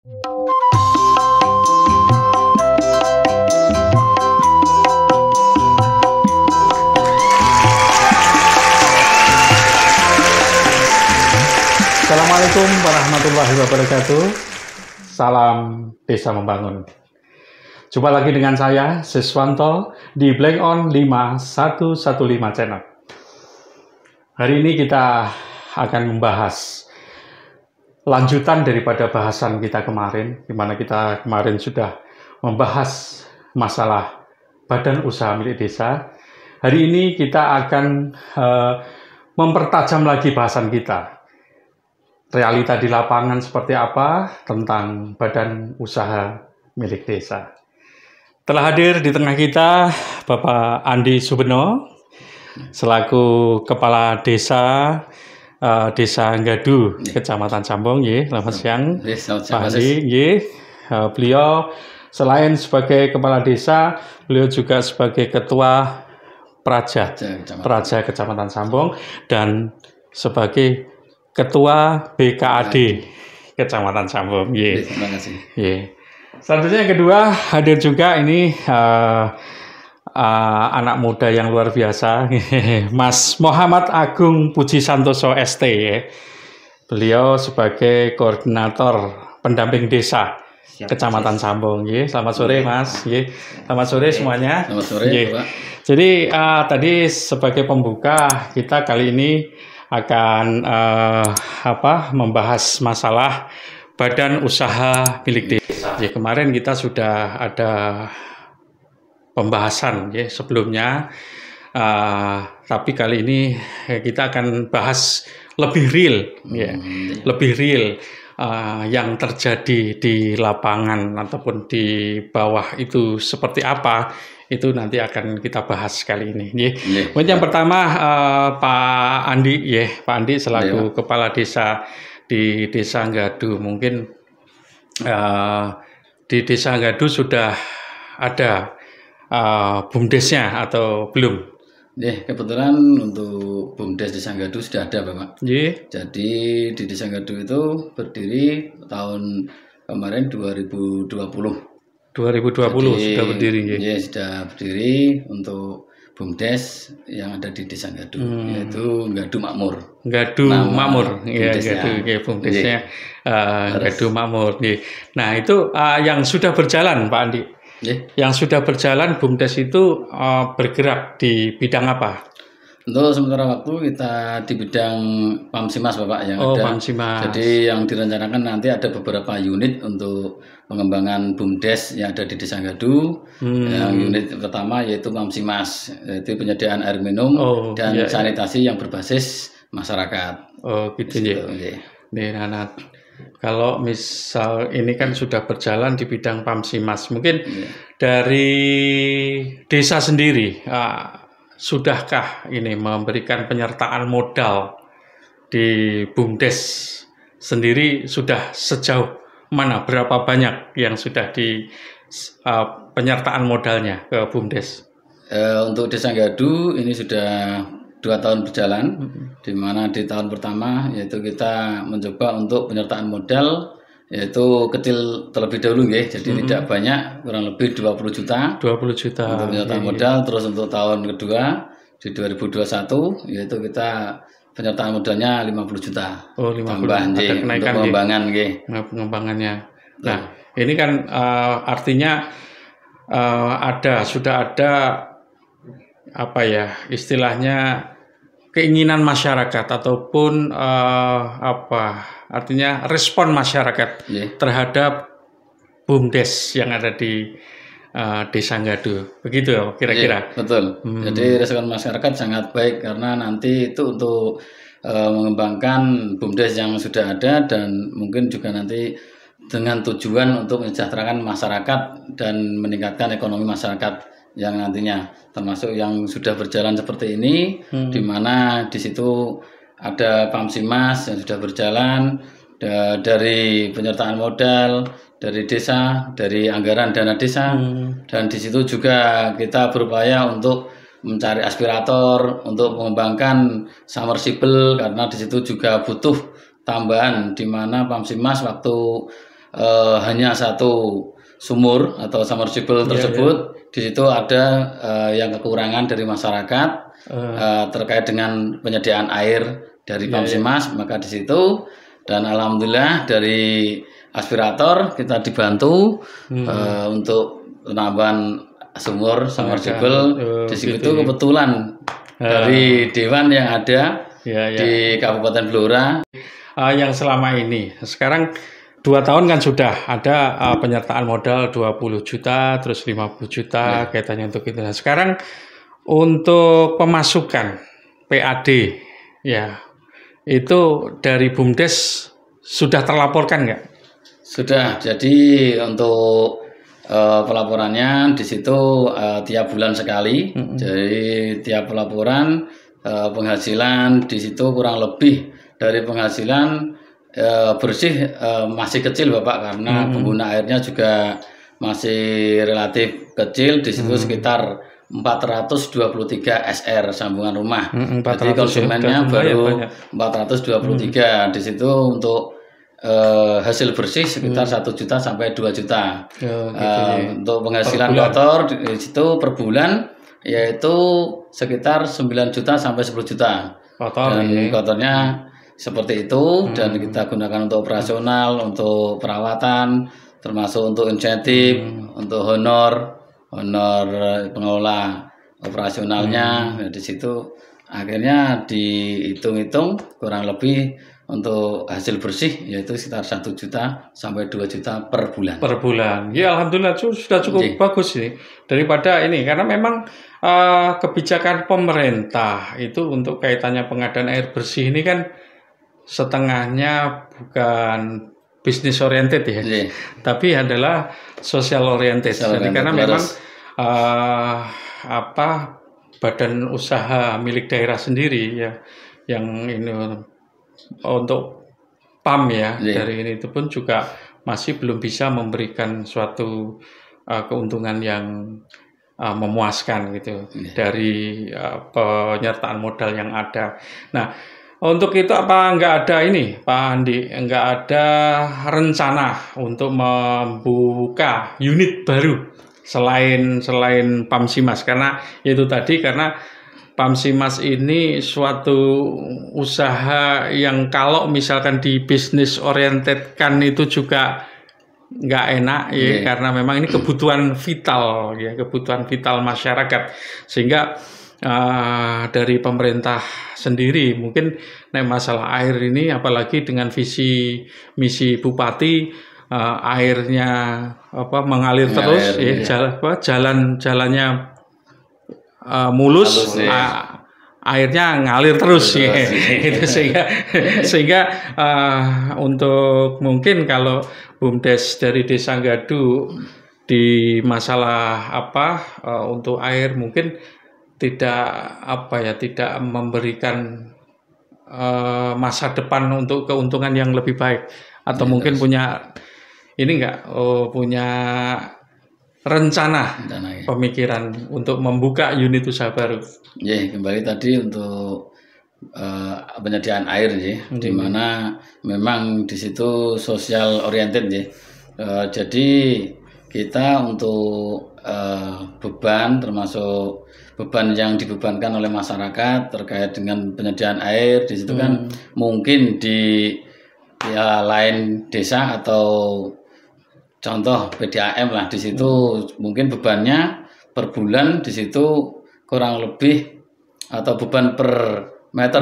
Assalamualaikum warahmatullahi wabarakatuh. Salam Desa Membangun. Jumpa lagi dengan saya, Siswanto, di Blank On 5115 Channel. Hari ini kita akan membahas lanjutan daripada bahasan kita kemarin, di mana kita kemarin sudah membahas masalah badan usaha milik desa. Hari ini kita akan mempertajam lagi bahasan kita. Realita di lapangan seperti apa tentang badan usaha milik desa. Telah hadir di tengah kita Bapak Andi Subeno selaku Kepala Desa Desa Ngadu, Kecamatan Cambong. Selamat siang Pak Andi. Beliau selain sebagai Kepala Desa, beliau juga sebagai Ketua Praja Kecamatan Cambong dan sebagai Ketua BKAD Kecamatan Cambong. Terima kasih. Selanjutnya yang kedua hadir juga ini anak muda yang luar biasa, Mas Muhammad Agung Puji Santoso ST. Beliau sebagai koordinator pendamping desa Kecamatan Cambong. Selamat sore Mas. Selamat sore semuanya. Selamat sore Pak. Jadi tadi sebagai pembuka kita kali ini akan membahas masalah badan usaha milik desa. Kemarin kita sudah ada pembahasan sebelumnya, tapi kali ini kita akan bahas lebih real, lebih real yang terjadi di lapangan ataupun di bawah itu seperti apa. Itu nanti akan kita bahas kali ini. Mungkin yang pertama Pak Andi, Pak Andi selaku Kepala Desa di Desa Ngadu, mungkin di Desa Ngadu sudah ada BUMDesnya atau belum? Kebetulan untuk BUMDes Desa Ngadu sudah ada Bapak. Jadi di Desa Ngadu itu berdiri tahun kemarin 2020. 2020 Jadi, sudah berdiri. Sudah berdiri untuk BUMDes yang ada di Desa Ngadu, yaitu Ngadu Makmur. Ngadu Makmur, BUMDesnya Ngadu Makmur. Nah itu yang sudah berjalan Pak Andi. Yang sudah berjalan BUMDes itu bergerak di bidang apa? Untuk sementara waktu kita di bidang Pamsimas Bapak yang ada. Pamsimas. Jadi yang direncanakan nanti ada beberapa unit untuk pengembangan BUMDes yang ada di Desa Ngadu. Yang unit pertama yaitu Pamsimas, yaitu penyediaan air minum dan sanitasi yang berbasis masyarakat. Oh gitu ya. Nah, kalau misal ini kan sudah berjalan di bidang Pamsimas, mungkin dari desa sendiri sudahkah ini memberikan penyertaan modal di BUMDes sendiri, sudah sejauh mana, berapa banyak yang sudah di penyertaan modalnya ke BUMDes? Untuk Desa Ngadu ini sudah 2 tahun berjalan, di mana di tahun pertama yaitu kita mencoba untuk penyertaan modal yaitu kecil terlebih dahulu jadi tidak banyak, kurang lebih 20 juta untuk penyertaan modal. Terus untuk tahun kedua di 2021 yaitu kita penyertaan modalnya 50 juta. 50 tambah ada kenaikan untuk pengembangan pengembangannya. Nah ini kan artinya sudah ada istilahnya keinginan masyarakat ataupun artinya respon masyarakat terhadap BUMDes yang ada di Desa Ngadu, begitu kira-kira? Betul. Jadi respon masyarakat sangat baik karena nanti itu untuk mengembangkan BUMDes yang sudah ada dan mungkin juga nanti dengan tujuan untuk mensejahterakan masyarakat dan meningkatkan ekonomi masyarakat yang nantinya, termasuk yang sudah berjalan seperti ini, di mana di situ ada Pamsimas yang sudah berjalan dari penyertaan modal dari desa, dari anggaran dana desa, dan di situ juga kita berupaya untuk mencari aspirator untuk mengembangkan submersible karena di situ juga butuh tambahan, di mana Pamsimas waktu hanya satu sumur atau submersible tersebut, di situ ada yang kekurangan dari masyarakat terkait dengan penyediaan air dari Pamsimas, maka di situ dan alhamdulillah dari aspirator kita dibantu untuk penambahan sumur submersible di situ kebetulan dari dewan yang ada di Kabupaten Blora yang selama ini sekarang 2 tahun kan sudah ada penyertaan modal 20 juta terus 50 juta kaitannya untuk itu. Nah, sekarang untuk pemasukan PAD ya itu dari BUMDes sudah terlaporkan nggak? Sudah. Jadi untuk pelaporannya di situ tiap bulan sekali. Jadi tiap pelaporan penghasilan di situ kurang lebih dari penghasilan bersih masih kecil Bapak karena pengguna airnya juga masih relatif kecil di situ sekitar 423 SR sambungan rumah. Jadi konsumennya baru 423 di situ untuk hasil bersih sekitar 1 juta sampai 2 juta. Untuk penghasilan kotor di situ per bulan yaitu sekitar 9 juta sampai 10 juta. Dan kotornya seperti itu dan kita gunakan untuk operasional, untuk perawatan, termasuk untuk insentif, untuk honor pengelola operasionalnya. Nah, di situ akhirnya dihitung-hitung kurang lebih untuk hasil bersih yaitu sekitar 1 juta sampai 2 juta per bulan. Per bulan. Ya alhamdulillah sudah cukup bagus ini. Daripada ini karena memang kebijakan pemerintah itu untuk kaitannya pengadaan air bersih ini kan setengahnya bukan bisnis oriented ya, tapi adalah social oriented. Jadi karena memang badan usaha milik daerah sendiri ya yang ini untuk PAM ya dari ini itu pun juga masih belum bisa memberikan suatu keuntungan yang memuaskan gitu dari penyertaan modal yang ada. Nah, untuk itu apa nggak ada ini Pak Andi, nggak ada rencana untuk membuka unit baru selain Pamsimas karena itu tadi karena Pamsimas ini suatu usaha yang kalau misalkan di bisnis oriented kan itu juga nggak enak ya karena memang ini kebutuhan vital ya kebutuhan vital masyarakat sehingga dari pemerintah sendiri mungkin masalah air ini apalagi dengan visi misi Bupati airnya mengalir terus jalannya mulus airnya ngalir terus ya itu sehingga untuk mungkin kalau BUMDes dari Desa Gadu di masalah untuk air mungkin tidak memberikan masa depan untuk keuntungan yang lebih baik atau mungkin punya punya rencana pemikiran untuk membuka unit usaha baru. Kembali tadi untuk penyediaan air di mana memang di situ social oriented jadi kita untuk beban termasuk beban yang dibebankan oleh masyarakat terkait dengan penyediaan air di situ kan mungkin di lain desa atau contoh PDAM lah di situ mungkin bebannya per bulan di situ kurang lebih atau beban per meter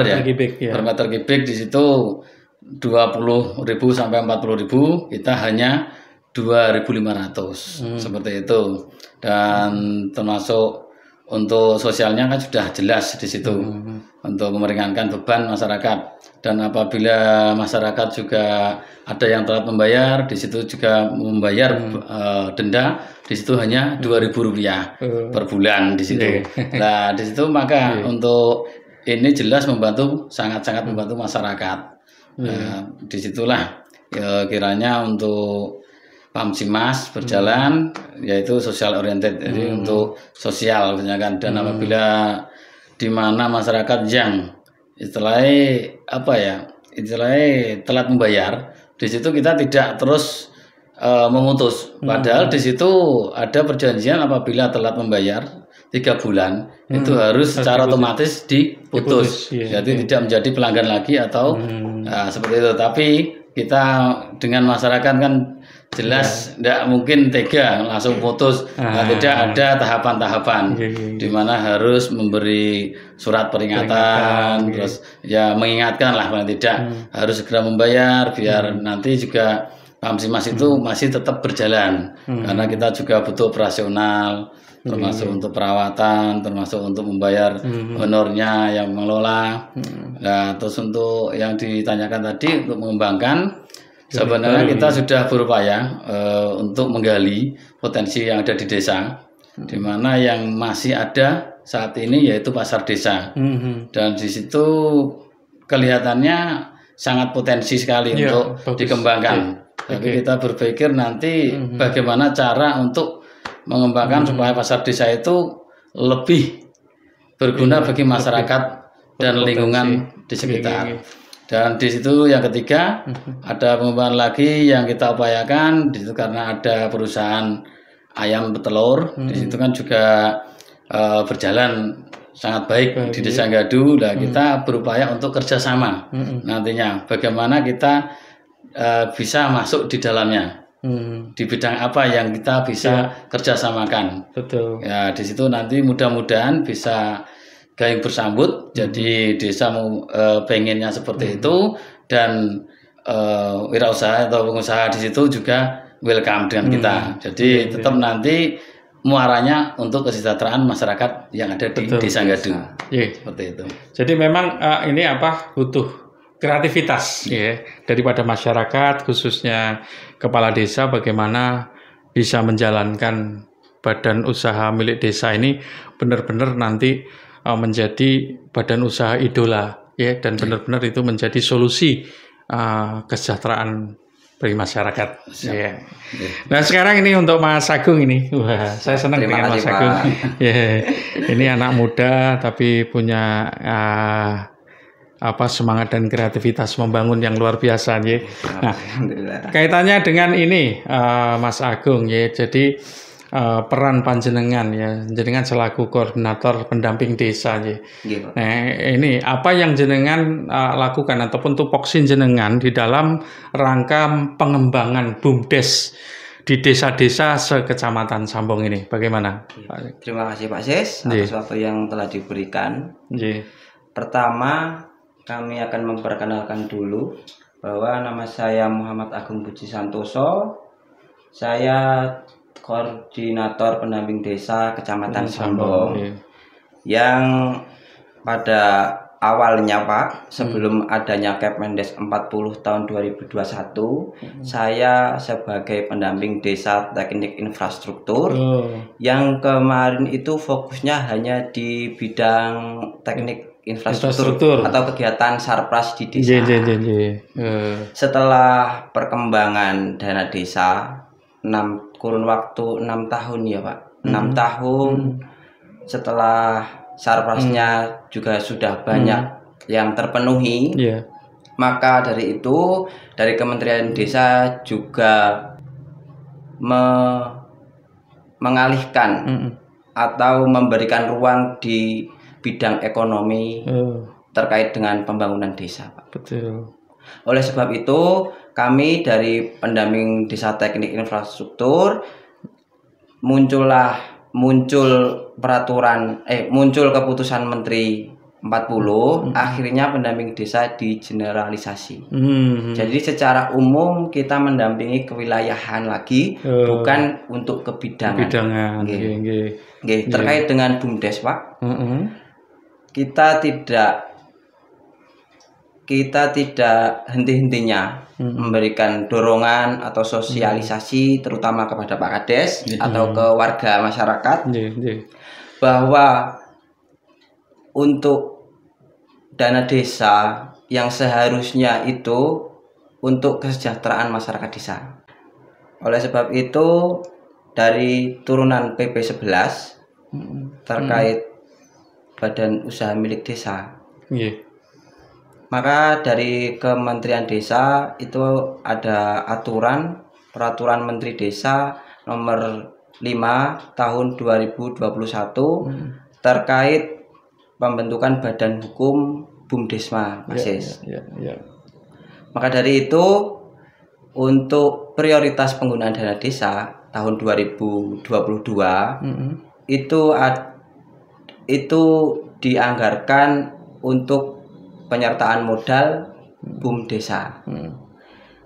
per meter kubik di situ 20.000 sampai 40.000 kita hanya 2.500 seperti itu dan termasuk untuk sosialnya kan sudah jelas di situ untuk meringankan beban masyarakat dan apabila masyarakat juga ada yang telat membayar di situ juga membayar denda di situ hanya Rp2.000 per bulan di situ. Nah di situ maka untuk ini jelas sangat membantu masyarakat. Nah, disitulah kiranya untuk Pamsimas berjalan yaitu social oriented jadi untuk sosial misalkan dan apabila di mana masyarakat yang istilahnya telat membayar di situ kita tidak terus memutus. Padahal di situ ada perjanjian apabila telat membayar 3 bulan itu harus secara otomatis diputus. Iya, Jadi tidak menjadi pelanggan lagi atau seperti itu. Tapi kita dengan masyarakat kan jelas tidak mungkin tega langsung putus. Tidak ada tahapan-tahapan di mana harus memberi surat peringatan, terus ya mengingatkan lah paling tidak harus segera membayar biar nanti juga Kamsimas itu masih tetap berjalan karena kita juga butuh operasional termasuk untuk perawatan, termasuk untuk membayar honornya yang mengelola. Nah, terus untuk yang ditanyakan tadi untuk mengembangkan, sebenarnya kita sudah berupaya untuk menggali potensi yang ada di desa, di mana yang masih ada saat ini yaitu pasar desa, dan di situ kelihatannya sangat potensi sekali untuk dikembangkan. Tapi kita berpikir nanti bagaimana cara untuk mengembangkan supaya pasar desa itu lebih berguna bagi masyarakat dan lingkungan di sekitar. Dan di situ yang ketiga ada pengembangan lagi yang kita upayakan di situ karena ada perusahaan ayam petelur di situ kan juga berjalan sangat baik di Desa Ngadu. Nah, kita berupaya untuk kerjasama nantinya bagaimana kita bisa masuk di dalamnya. Di bidang apa yang kita bisa kerjasamakan. Betul. Ya di situ nanti mudah-mudahan bisa gayung bersambut. Jadi desa mau pengennya seperti itu dan wirausaha atau pengusaha di situ juga welcome dengan kita. Jadi tetap nanti muaranya untuk kesejahteraan masyarakat yang ada di Desa Ngadu. Seperti itu. Jadi memang ini butuh kreativitas ya daripada masyarakat khususnya kepala desa bagaimana bisa menjalankan badan usaha milik desa ini benar-benar nanti menjadi badan usaha idola ya dan benar-benar itu menjadi solusi kesejahteraan bagi masyarakat. Ya. Nah sekarang ini untuk Mas Agung ini, wah saya senang dengan Mas Agung. Ya, ini anak muda tapi punya semangat dan kreativitas membangun yang luar biasa ya. Nah, kaitannya dengan ini Mas Agung ya. Jadi peran panjenengan ya, jenengan selaku koordinator pendamping desa ya. Nah, ini apa yang jenengan lakukan ataupun tupoksi jenengan di dalam rangka pengembangan BUMDes di desa-desa sekecamatan Sambong ini. Bagaimana? Terima kasih Pak Sis atas waktu yang telah diberikan. Pertama kami akan memperkenalkan dulu bahwa nama saya Muhammad Agung Puji Santoso. Saya koordinator pendamping desa Kecamatan Sambong. Yang pada awalnya Pak, sebelum adanya Kepmendes 40 tahun 2021, saya sebagai pendamping desa teknik infrastruktur yang kemarin itu fokusnya hanya di bidang teknik infrastruktur atau kegiatan sarpras di desa. Setelah perkembangan dana desa kurun waktu 6 tahun ya Pak, 6 tahun setelah sarprasnya juga sudah banyak yang terpenuhi, maka dari itu dari Kementerian Desa juga mengalihkan atau memberikan ruang di bidang ekonomi terkait dengan pembangunan desa, Pak. Betul. Oleh sebab itu, kami dari pendamping desa teknik infrastruktur muncul keputusan Menteri 40, akhirnya pendamping desa digeneralisasi. Jadi secara umum kita mendampingi kewilayahan lagi, bukan untuk kebidangan. Terkait dengan BUMDes, Pak. Kita tidak henti-hentinya memberikan dorongan atau sosialisasi terutama kepada Pak Kades atau ke warga masyarakat bahwa untuk dana desa yang seharusnya itu untuk kesejahteraan masyarakat desa. Oleh sebab itu dari turunan PP 11 terkait badan usaha milik desa. Maka dari Kementerian Desa itu ada aturan Peraturan Menteri Desa nomor 5 tahun 2021 terkait pembentukan badan hukum BUMDesma, Mas Sis. Maka dari itu untuk prioritas penggunaan dana desa tahun 2022 itu dianggarkan untuk penyertaan modal BUMDesa.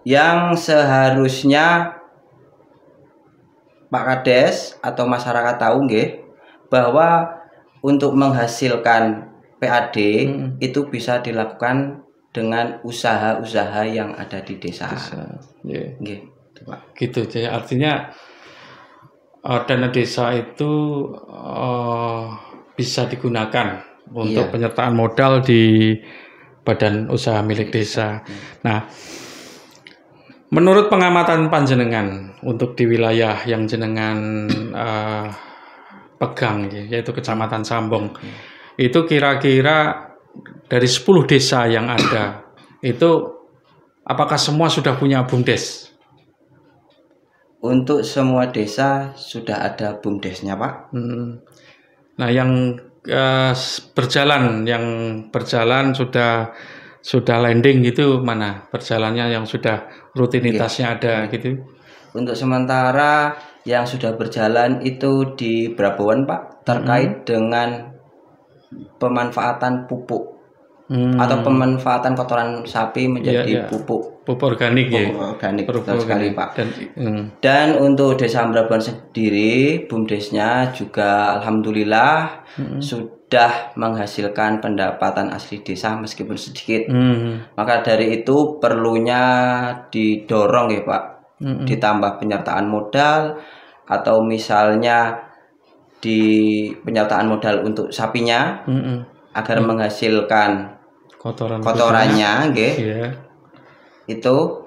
Yang seharusnya Pak Kades atau masyarakat tahu nggih bahwa untuk menghasilkan PAD itu bisa dilakukan dengan usaha-usaha yang ada di desa. Nggih. Gitu. Jadi artinya dana desa itu bisa digunakan untuk penyertaan modal di badan usaha milik desa. Nah, menurut pengamatan panjenengan untuk di wilayah yang jenengan pegang, yaitu Kecamatan Sambong, itu kira-kira dari 10 desa yang ada, itu apakah semua sudah punya BUMDes? Untuk semua desa sudah ada BUMDesnya, Pak. Nah, yang berjalan sudah landing gitu mana? Berjalannya yang sudah rutinitasnya ada gitu? Untuk sementara yang sudah berjalan itu di Brabowan, Pak, terkait dengan pemanfaatan pupuk atau pemanfaatan kotoran sapi menjadi pupuk organik betul sekali, Pak. Dan untuk Desa Brabowan sendiri BUMDesnya juga alhamdulillah sudah menghasilkan pendapatan asli desa meskipun sedikit. Maka dari itu perlunya didorong ya, Pak, ditambah penyertaan modal atau misalnya di penyertaan modal untuk sapinya agar menghasilkan kotorannya nggih. Itu.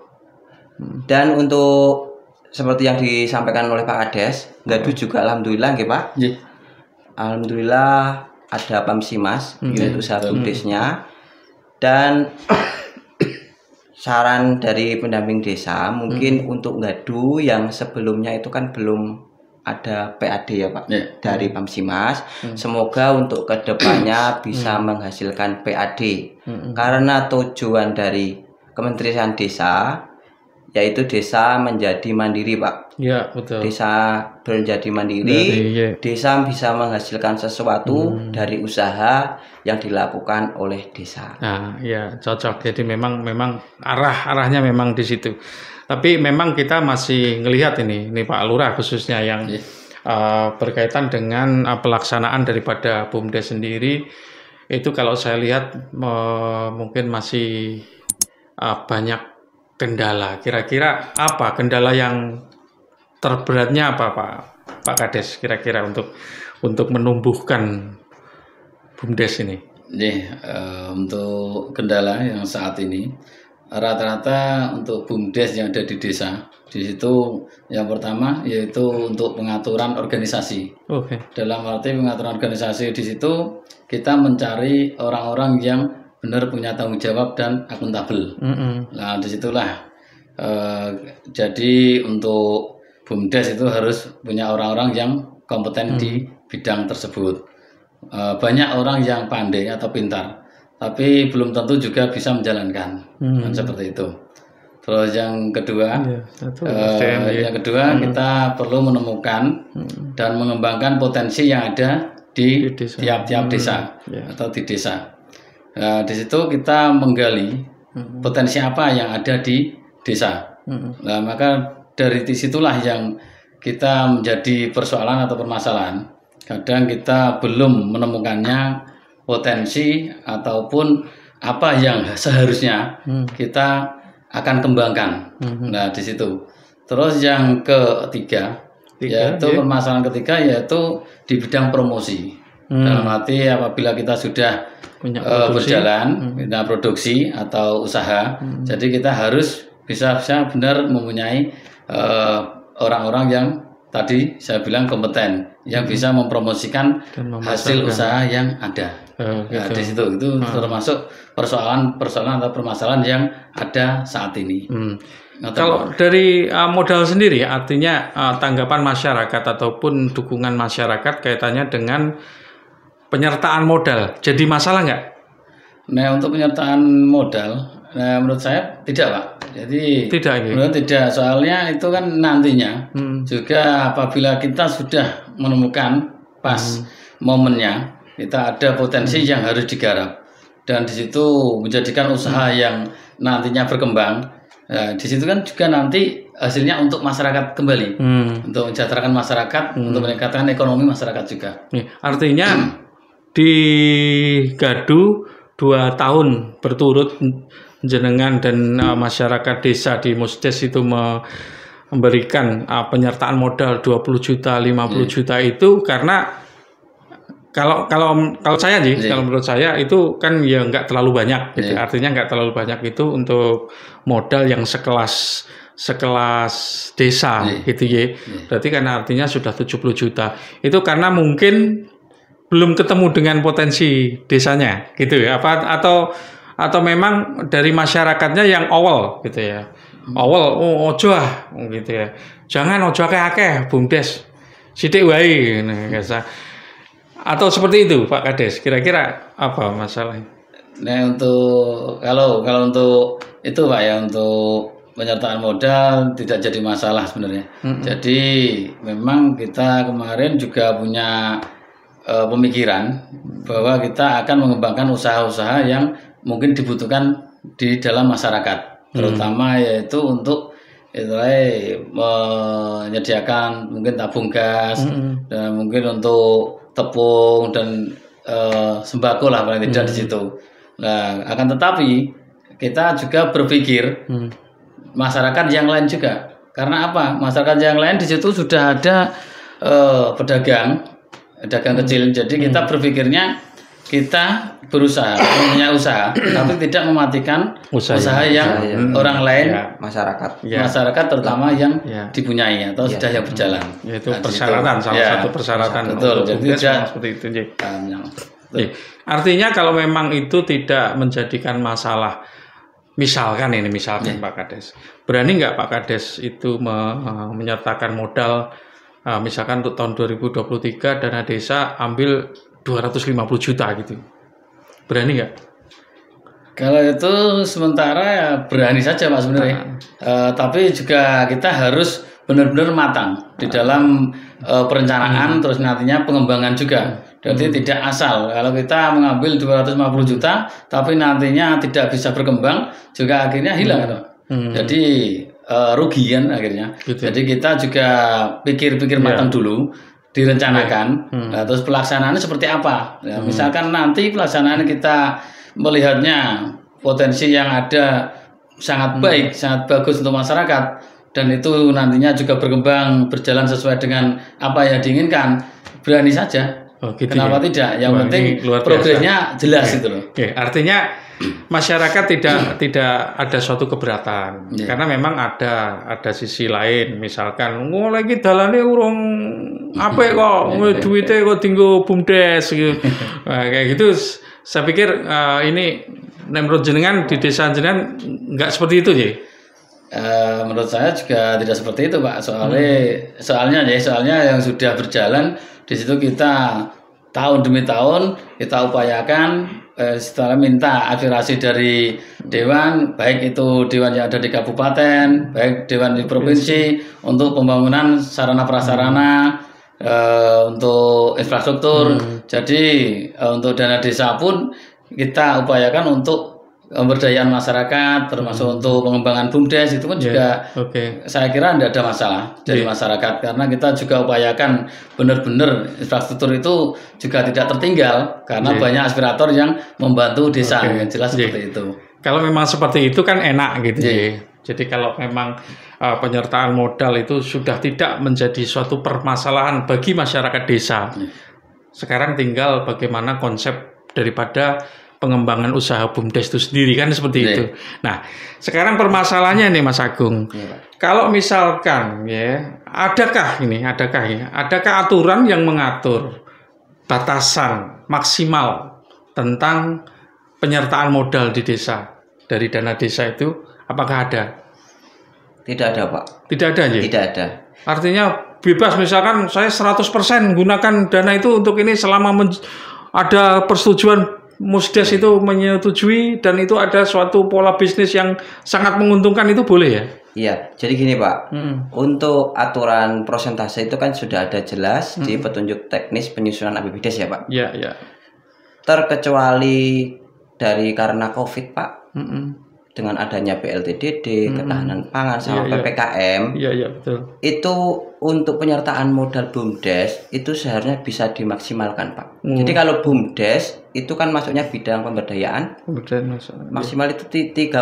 Dan untuk seperti yang disampaikan oleh Pak Kades, Gadu juga alhamdulillah nggih, Pak. Alhamdulillah ada Pamsimas yaitu usaha BUMDesnya. Dan saran dari pendamping desa mungkin untuk Gadu yang sebelumnya itu kan belum ada PAD ya, Pak, dari Pamsimas. Semoga untuk kedepannya bisa menghasilkan PAD. Karena tujuan dari Kementerian Desa yaitu desa menjadi mandiri, Pak. Ya, betul. Desa menjadi mandiri, desa bisa menghasilkan sesuatu dari usaha yang dilakukan oleh desa. Nah, ya cocok. Jadi memang arahnya memang di situ. Tapi memang kita masih ngelihat ini Pak Lurah khususnya yang berkaitan dengan pelaksanaan daripada BUMDes sendiri itu kalau saya lihat mungkin masih banyak kendala. Kira-kira apa kendala yang terberatnya apa Pak Kades kira-kira untuk menumbuhkan BUMDes ini? Untuk kendala yang saat ini rata-rata untuk BUMDes yang ada di desa, di situ yang pertama yaitu untuk pengaturan organisasi. Dalam arti pengaturan organisasi di situ kita mencari orang-orang yang benar punya tanggung jawab dan akuntabel. Nah, disitulah jadi untuk BUMDes itu harus punya orang-orang yang kompeten di bidang tersebut. Banyak orang yang pandai atau pintar, tapi belum tentu juga bisa menjalankan, seperti itu. Terus yang kedua, kita perlu menemukan dan mengembangkan potensi yang ada di tiap-tiap desa atau di desa. Nah, di situ kita menggali potensi apa yang ada di desa. Nah, maka dari disitulah yang kita menjadi persoalan atau permasalahan. Kadang kita belum menemukannya potensi ataupun apa yang seharusnya kita akan kembangkan. Nah, di situ. Terus yang ketiga yaitu permasalahan ketiga yaitu di bidang promosi. Dalam arti apabila kita sudah berjalan, kita produksi atau usaha, jadi kita harus bisa benar mempunyai orang-orang yang tadi saya bilang kompeten yang bisa mempromosikan hasil usaha yang ada. Nah, di situ itu termasuk persoalan atau permasalahan yang ada saat ini. Kalau dari modal sendiri, artinya tanggapan masyarakat ataupun dukungan masyarakat kaitannya dengan penyertaan modal, jadi masalah nggak? Nah, untuk penyertaan modal, menurut saya tidak, Pak. Jadi menurut tidak, soalnya itu kan nantinya juga apabila kita sudah menemukan pas momennya, kita ada potensi yang harus digarap, dan di situ menjadikan usaha yang nantinya berkembang. Nah, di situ kan juga nanti hasilnya untuk masyarakat kembali, untuk mensejahterakan masyarakat, untuk meningkatkan ekonomi masyarakat juga. Artinya digadu 2 tahun berturut jenengan dan masyarakat desa di Musdes itu memberikan penyertaan modal 20 juta, 50 juta itu karena kalau saya sih, kalau menurut saya itu kan ya nggak terlalu banyak gitu. Artinya nggak terlalu banyak itu untuk modal yang sekelas desa gitu ya. Berarti kan artinya sudah 70 juta. Itu karena mungkin belum ketemu dengan potensi desanya gitu ya. Atau memang dari masyarakatnya yang awal gitu ya. Awal ojo gitu ya. Jangan ojo akeh BUMDes. Sithik wae atau seperti itu Pak Kades, kira-kira apa masalahnya? Nah, kalau untuk itu Pak ya, untuk penyertaan modal tidak jadi masalah sebenarnya. Jadi memang kita kemarin juga punya pemikiran bahwa kita akan mengembangkan usaha-usaha yang mungkin dibutuhkan di dalam masyarakat, terutama yaitu untuk menyediakan mungkin tabung gas dan mungkin untuk tepung dan sembako lah paling tidak di situ. Nah, akan tetapi kita juga berpikir masyarakat yang lain juga. Karena apa? Masyarakat yang lain di situ sudah ada pedagang kecil. Jadi kita berpikirnya kita berusaha, punya usaha, tapi tidak mematikan usaha yang orang lain, masyarakat terutama yang dipunyai atau sudah yang berjalan. Yaitu persyaratan, salah satu persyaratan. Betul. Jadi seperti itu. Artinya kalau memang itu tidak menjadikan masalah, misalkan Pak Kades, berani nggak Pak Kades itu menyertakan modal, misalkan untuk tahun 2023 dana desa ambil 250 juta gitu, berani nggak? Kalau itu sementara ya berani saja Pak sebenarnya. Tapi juga kita harus benar-benar matang di dalam perencanaan, terus nantinya pengembangan juga. Jadi tidak asal kalau kita mengambil 250 juta tapi nantinya tidak bisa berkembang, juga akhirnya hilang gitu. Jadi rugi kan akhirnya. Gitu. Jadi kita juga pikir-pikir matang dulu, direncanakan. Nah, terus pelaksanaannya seperti apa? Ya, misalkan nanti pelaksanaan kita melihatnya potensi yang ada sangat baik, sangat bagus untuk masyarakat, dan itu nantinya juga berkembang, berjalan sesuai dengan apa yang diinginkan, berani saja. Gitu. Kenapa tidak? Yang penting progresnya jelas itu loh. Artinya masyarakat tidak ada suatu keberatan, karena memang ada sisi lain, misalkan lagi dalane urung apa kok duitnya kok tinggal BUMDes gitu. Kayak gitu. Saya pikir ini menurut jenengan di desa jenengan nggak seperti itu ya. Menurut saya juga tidak seperti itu Pak. Soalnya yang sudah berjalan di situ kita tahun demi tahun kita upayakan, setelah minta aspirasi dari dewan, baik itu dewan yang ada di kabupaten, baik dewan di provinsi, untuk pembangunan sarana prasarana, untuk infrastruktur. Jadi untuk dana desa pun kita upayakan untuk pemberdayaan masyarakat, termasuk untuk pengembangan BUMDes itu pun juga saya kira tidak ada masalah dari masyarakat, karena kita juga upayakan benar-benar infrastruktur itu juga tidak tertinggal, karena banyak aspirator yang membantu desa, jelas seperti itu. Kalau memang seperti itu kan enak gitu ya. Jadi kalau memang penyertaan modal itu sudah tidak menjadi suatu permasalahan bagi masyarakat desa. Sekarang tinggal bagaimana konsep daripada pengembangan usaha BUMDes itu sendiri, kan seperti itu. Nah, sekarang permasalahannya nih Mas Agung. Kalau misalkan adakah aturan yang mengatur batasan maksimal tentang penyertaan modal di desa dari dana desa itu, apakah ada? Tidak ada, Pak. Tidak ada aja? Tidak ada. Artinya bebas, misalkan saya 100% gunakan dana itu untuk ini selama ada persetujuan Musdes itu menyetujui dan itu ada suatu pola bisnis yang sangat menguntungkan, itu boleh ya? Iya, jadi gini Pak, untuk aturan prosentase itu kan sudah ada jelas di petunjuk teknis penyusunan APBDes ya Pak? Iya, iya. Terkecuali karena COVID Pak, dengan adanya BLTDD, ketahanan pangan sama PPKM, betul. Itu untuk penyertaan modal BUMDes itu seharusnya bisa dimaksimalkan Pak. Jadi kalau BUMDes itu kan masuknya bidang pemberdayaan, maksimal itu 30%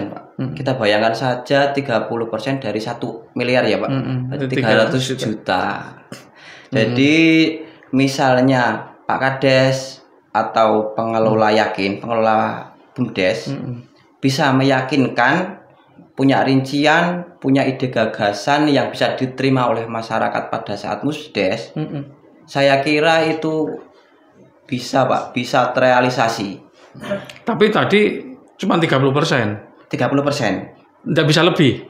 Pak. Kita bayangkan saja 30% dari 1 miliar ya Pak, berarti 300 juta. Jadi misalnya Pak Kades atau pengelola BUMDes bisa meyakinkan, punya rincian, punya ide gagasan yang bisa diterima oleh masyarakat pada saat Musdes, saya kira itu bisa Pak, bisa terrealisasi. Tapi tadi cuma 30%. 30%. Tidak bisa lebih?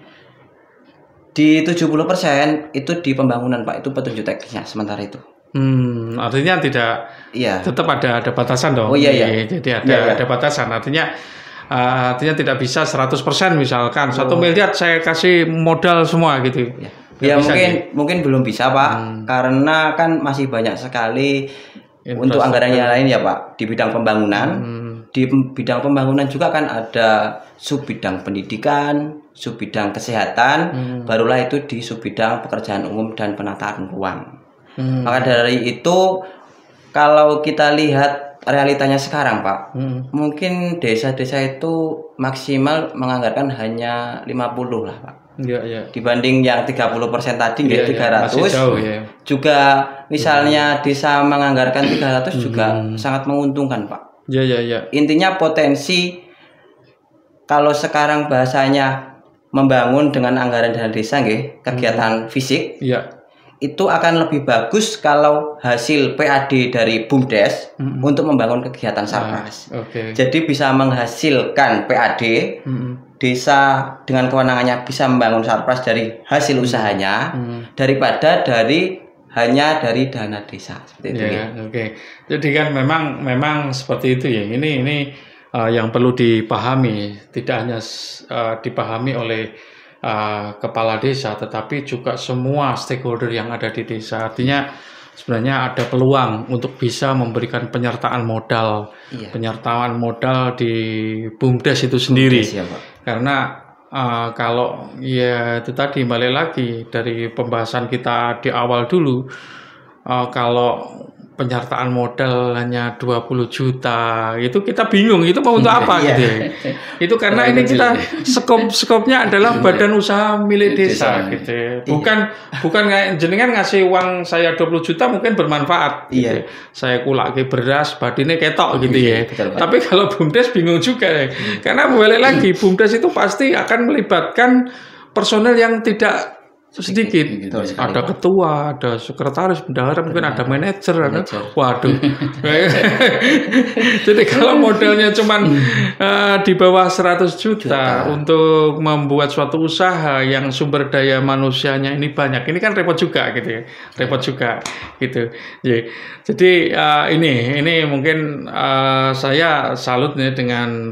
Di 70% itu di pembangunan Pak, itu petunjuk teknisnya sementara itu. Artinya tidak, tetap ada batasan dong. Oh iya. Jadi ada batasan, artinya tidak bisa 100% misalkan 1 miliar saya kasih modal semua gitu. Ya mungkin belum bisa Pak, karena kan masih banyak sekali untuk anggaran yang lain ya Pak, di bidang pembangunan. Di bidang pembangunan juga kan ada sub bidang pendidikan, sub bidang kesehatan, barulah itu di sub bidang pekerjaan umum dan penataan ruang. Maka dari itu kalau kita lihat realitanya sekarang Pak, mungkin desa-desa itu maksimal menganggarkan hanya 50 lah Pak. Dibanding yang 30% tadi 300 jauh, juga misalnya desa menganggarkan 300 juga sangat menguntungkan Pak. Intinya potensi, kalau sekarang bahasanya membangun dengan anggaran dana desa kegiatan fisik, itu akan lebih bagus kalau hasil PAD dari BUMDes untuk membangun kegiatan Sarpras. Jadi bisa menghasilkan PAD, desa dengan kewenangannya bisa membangun Sarpras dari hasil usahanya, daripada hanya dari dana desa. Seperti itu. Jadi kan memang seperti itu ya. Ini yang perlu dipahami, tidak hanya dipahami oleh kepala desa, tetapi juga semua stakeholder yang ada di desa. Artinya sebenarnya ada peluang untuk bisa memberikan penyertaan modal, di BUMDes itu sendiri. Karena kalau itu tadi balik lagi dari pembahasan kita di awal dulu, kalau penyertaan modal hanya 20 juta, itu kita bingung itu mau untuk apa gitu ya. Itu karena ini kita skopnya adalah badan usaha milik desa gitu ya. Bukan kayak jenengan ngasih uang saya 20 juta mungkin bermanfaat gitu. Saya kulake beras badine ketok gitu ya. Tapi kalau BUMDes bingung juga ya. Karena balik lagi BUMDes itu pasti akan melibatkan personel yang tidak sedikit. Ada ketua, ada sekretaris, bendahara, mungkin ada manajer. Waduh. Jadi kalau modalnya cuman di bawah 100 juta untuk membuat suatu usaha yang sumber daya manusianya ini banyak, ini kan repot juga gitu ya. Repot juga gitu. Jadi ini mungkin saya salut nih dengan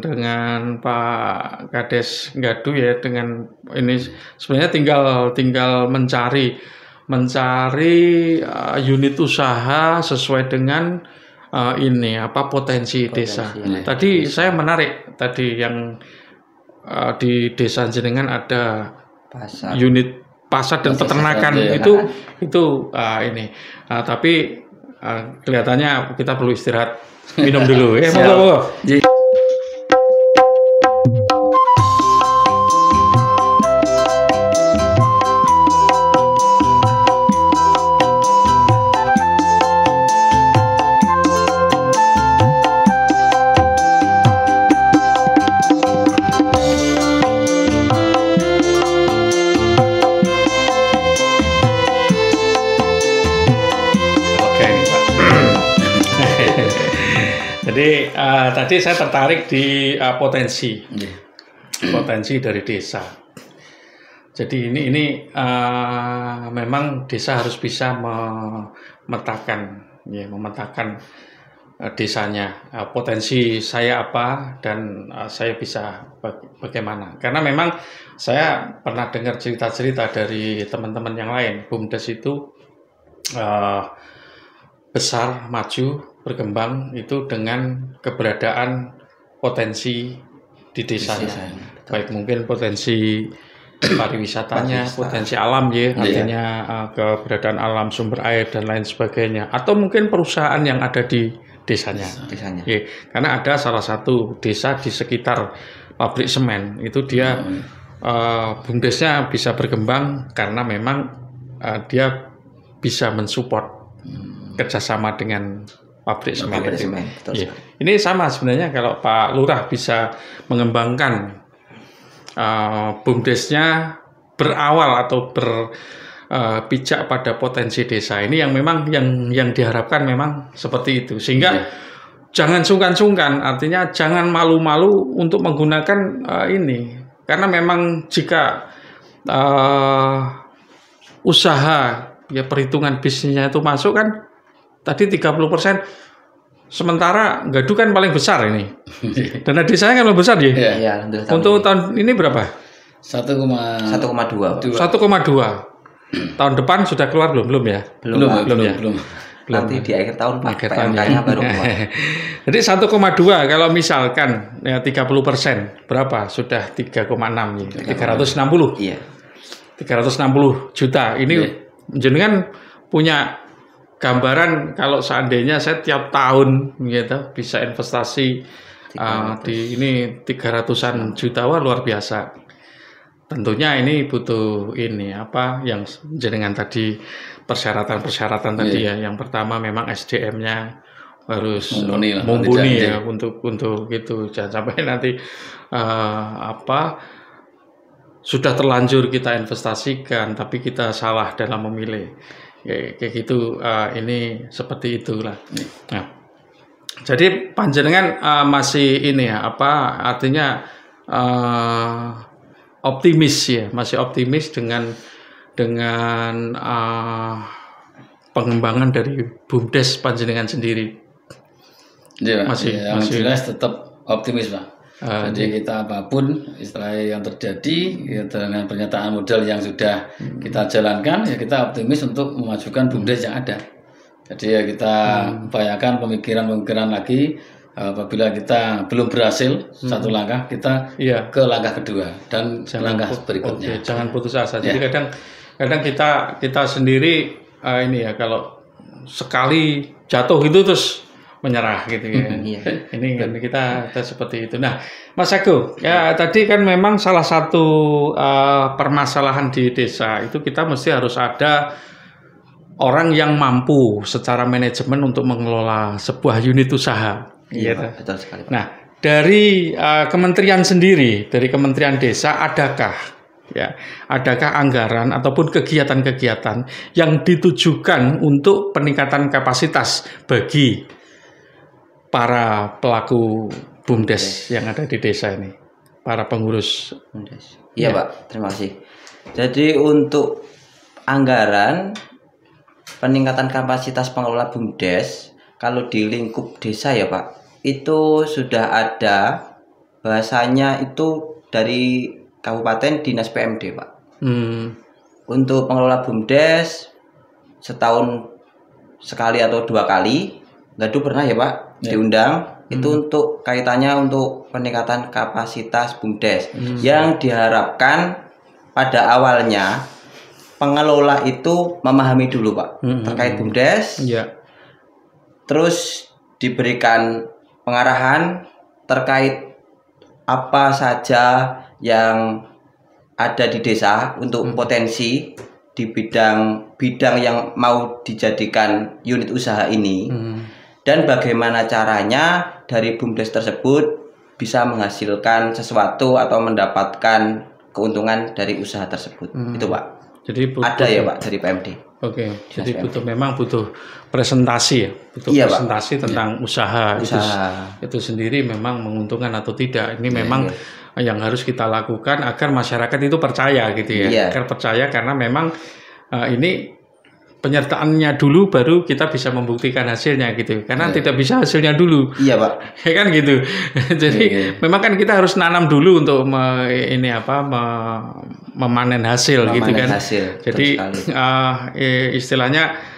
Pak Kades Ngadu ya, dengan ini sebenarnya tinggal mencari unit usaha sesuai dengan potensi desa. Tadi saya menarik tadi yang di desa jenengan ada unit pasar dan peternakan itu tapi kelihatannya kita perlu istirahat, minum dulu ya. Jadi tadi saya tertarik di potensi dari desa. Jadi ini memang desa harus bisa memetakan desanya, potensi saya apa dan saya bisa bagaimana. Karena memang saya pernah dengar cerita-cerita dari teman-teman yang lain, BUMDes itu besar, maju, berkembang itu dengan keberadaan potensi di desanya. Baik mungkin potensi pariwisatanya, potensi alam artinya keberadaan alam, sumber air dan lain sebagainya, atau mungkin perusahaan yang ada di desanya. Ya, karena ada salah satu desa di sekitar pabrik semen itu dia BUMDesnya bisa berkembang karena memang dia bisa mensupport kerjasama dengan pabrik semen. Ya. Ini sama sebenarnya kalau Pak Lurah bisa mengembangkan BUMDesnya berawal atau berpijak pada potensi desa ini yang memang yang diharapkan memang seperti itu, sehingga jangan sungkan-sungkan, artinya jangan malu-malu untuk menggunakan ini, karena memang jika usaha ya perhitungan bisnisnya itu masuk kan tadi 30%, sementara Gaduh kan paling besar ini. Dana desanya kan paling besar ya. Iya, untuk tahun ini berapa? 1,2. 1,2. Tahun depan sudah keluar belum ya? Belum. Nanti di akhir tahun PMK-nya baru keluar. Jadi 1,2 kalau misalkan ya 30% berapa? Sudah 3,6 ya. 360. Iya. 360 juta. Ini jenengan punya gambaran kalau seandainya saya tiap tahun gitu bisa investasi di ini 300-an juta, wah luar biasa. Tentunya ini butuh ini apa yang jenengan tadi persyaratan tadi ya. Yang pertama memang SDM-nya harus mumpuni ya untuk gitu. Jangan sampai nanti sudah terlanjur kita investasikan tapi kita salah dalam memilih. Kayak gitu, ini seperti itulah. Nah, jadi panjenengan masih ini ya artinya optimis ya, masih optimis dengan pengembangan dari BUMDes panjenengan sendiri. Ya, masih jelas tetap optimis Pak. Jadi kita apapun istilah yang terjadi ya, dengan pernyataan modal yang sudah kita jalankan ya kita optimis untuk memajukan BUMDes yang ada. Jadi ya kita upayakan pemikiran lagi apabila kita belum berhasil satu langkah kita ke langkah kedua dan langkah berikutnya. Jangan putus asa. Jadi kadang kita sendiri ini ya kalau sekali jatuh itu terus menyerah gitu ya. Ini kan kita seperti itu. Nah, Mas Agus, ya tadi kan memang salah satu permasalahan di desa itu kita mesti harus ada orang yang mampu secara manajemen untuk mengelola sebuah unit usaha. Iya, betul sekali, Pak. Nah, dari kementerian sendiri, dari Kementerian Desa adakah anggaran ataupun kegiatan-kegiatan yang ditujukan untuk peningkatan kapasitas bagi para pelaku BUMDes yang ada di desa ini, para pengurus BUMDes. Iya Pak, terima kasih. Jadi untuk anggaran peningkatan kapasitas pengelola BUMDes, kalau di lingkup desa ya Pak, itu sudah ada bahasanya itu dari Kabupaten Dinas PMD Pak. Untuk pengelola BUMDes setahun sekali atau 2 kali, Gaduh pernah ya Pak diundang itu untuk kaitannya untuk peningkatan kapasitas BUMDes yang diharapkan pada awalnya pengelola itu memahami dulu Pak terkait BUMDes, terus diberikan pengarahan terkait apa saja yang ada di desa untuk potensi di bidang yang mau dijadikan unit usaha ini. Dan bagaimana caranya dari BUMDes tersebut bisa menghasilkan sesuatu atau mendapatkan keuntungan dari usaha tersebut. Itu Pak. Jadi ada ya Pak dari PMD. Oke, jadi memang butuh presentasi ya, presentasi Pak. Tentang usaha. Itu sendiri memang menguntungkan atau tidak. Ini memang yang harus kita lakukan agar masyarakat itu percaya gitu ya. Agar percaya karena memang ini penyertaannya dulu baru kita bisa membuktikan hasilnya gitu. Karena tidak bisa hasilnya dulu. Iya, Pak. Ya kan gitu. Jadi memang kan kita harus nanam dulu untuk memanen hasil gitu kan. Jadi istilahnya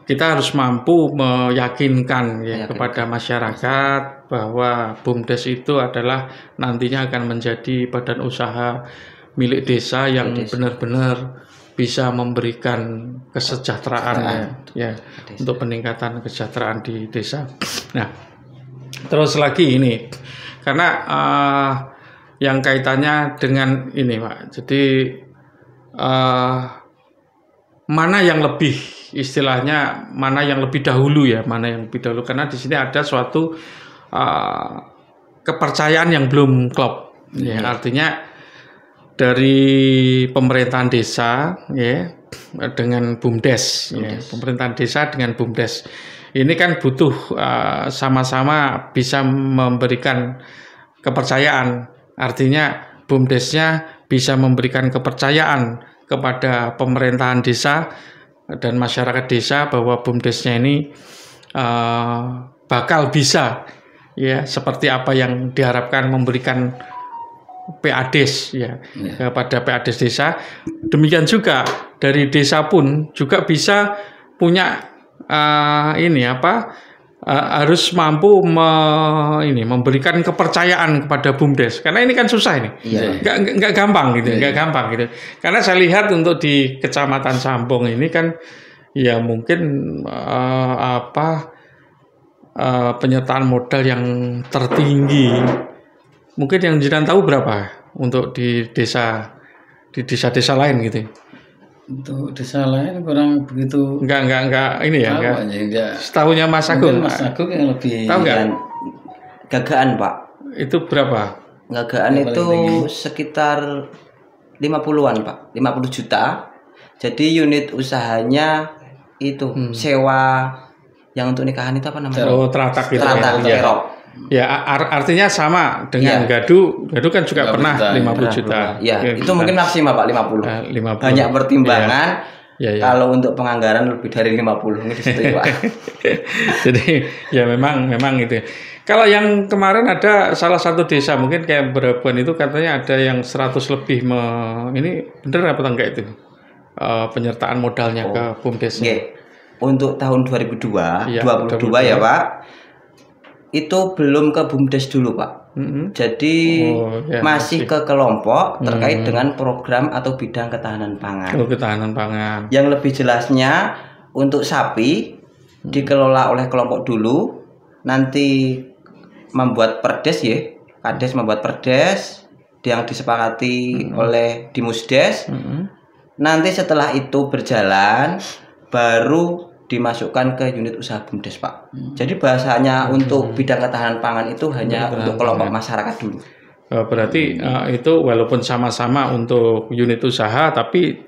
kita harus mampu meyakinkan kepada masyarakat bahwa BUMDes itu adalah nantinya akan menjadi badan usaha milik desa yang benar-benar bisa memberikan kesejahteraan untuk peningkatan kesejahteraan di desa. Nah, terus lagi ini karena yang kaitannya dengan ini, Pak. Jadi mana yang lebih istilahnya mana yang lebih dahulu karena di sini ada suatu kepercayaan yang belum klop. Artinya dari pemerintahan desa dengan BUMDes. Pemerintahan desa dengan BUMDes ini kan butuh sama-sama bisa memberikan kepercayaan, artinya BUMDesnya bisa memberikan kepercayaan kepada pemerintahan desa dan masyarakat desa bahwa BUMDesnya ini bakal bisa seperti apa yang diharapkan memberikan PADes kepada PADes desa. Demikian juga dari desa pun juga bisa punya harus mampu memberikan kepercayaan kepada BUMDes karena ini kan susah ini. Nggak gampang gitu. Karena saya lihat untuk di Kecamatan Sambong ini kan ya mungkin penyertaan modal yang tertinggi. Mungkin yang jenengan tahu berapa untuk di desa-desa lain gitu? Untuk desa lain kurang begitu. Enggak ini ya. Enggak. Setahunya Mas Agung. Mas Agung yang lebih. Tahu nggak? Gagaan, Pak. Itu berapa? Gagaan itu sekitar 50-an, Pak. 50 juta. Jadi unit usahanya itu sewa yang untuk nikahan itu apa namanya? Oh, teratak gitu. Teratak, terok. Ya, artinya sama dengan Gadu. Gadu kan juga pernah 50 juta. Ya, itu mungkin maksimal Pak 50. 50. Banyak pertimbangan. Kalau untuk penganggaran lebih dari 50 mungkin itu, Pak. Jadi ya memang itu. Kalau yang kemarin ada salah satu desa mungkin kayak Brabuan itu katanya ada yang 100 lebih ini benar apa enggak itu? Penyertaan modalnya ke BUMDesnya. Untuk tahun 2022 ya, Pak. Itu belum ke BUMDes dulu, Pak. Jadi masih ke kelompok terkait dengan program atau bidang ketahanan pangan. Ketahanan pangan. Yang lebih jelasnya untuk sapi dikelola oleh kelompok dulu, nanti membuat perdes Kades membuat perdes yang disepakati oleh Dimusdes. Nanti setelah itu berjalan baru dimasukkan ke unit usaha BUMDes, Pak. Jadi bahasanya untuk bidang ketahanan pangan itu hanya untuk kelompok masyarakat dulu. Berarti itu walaupun sama-sama untuk unit usaha tapi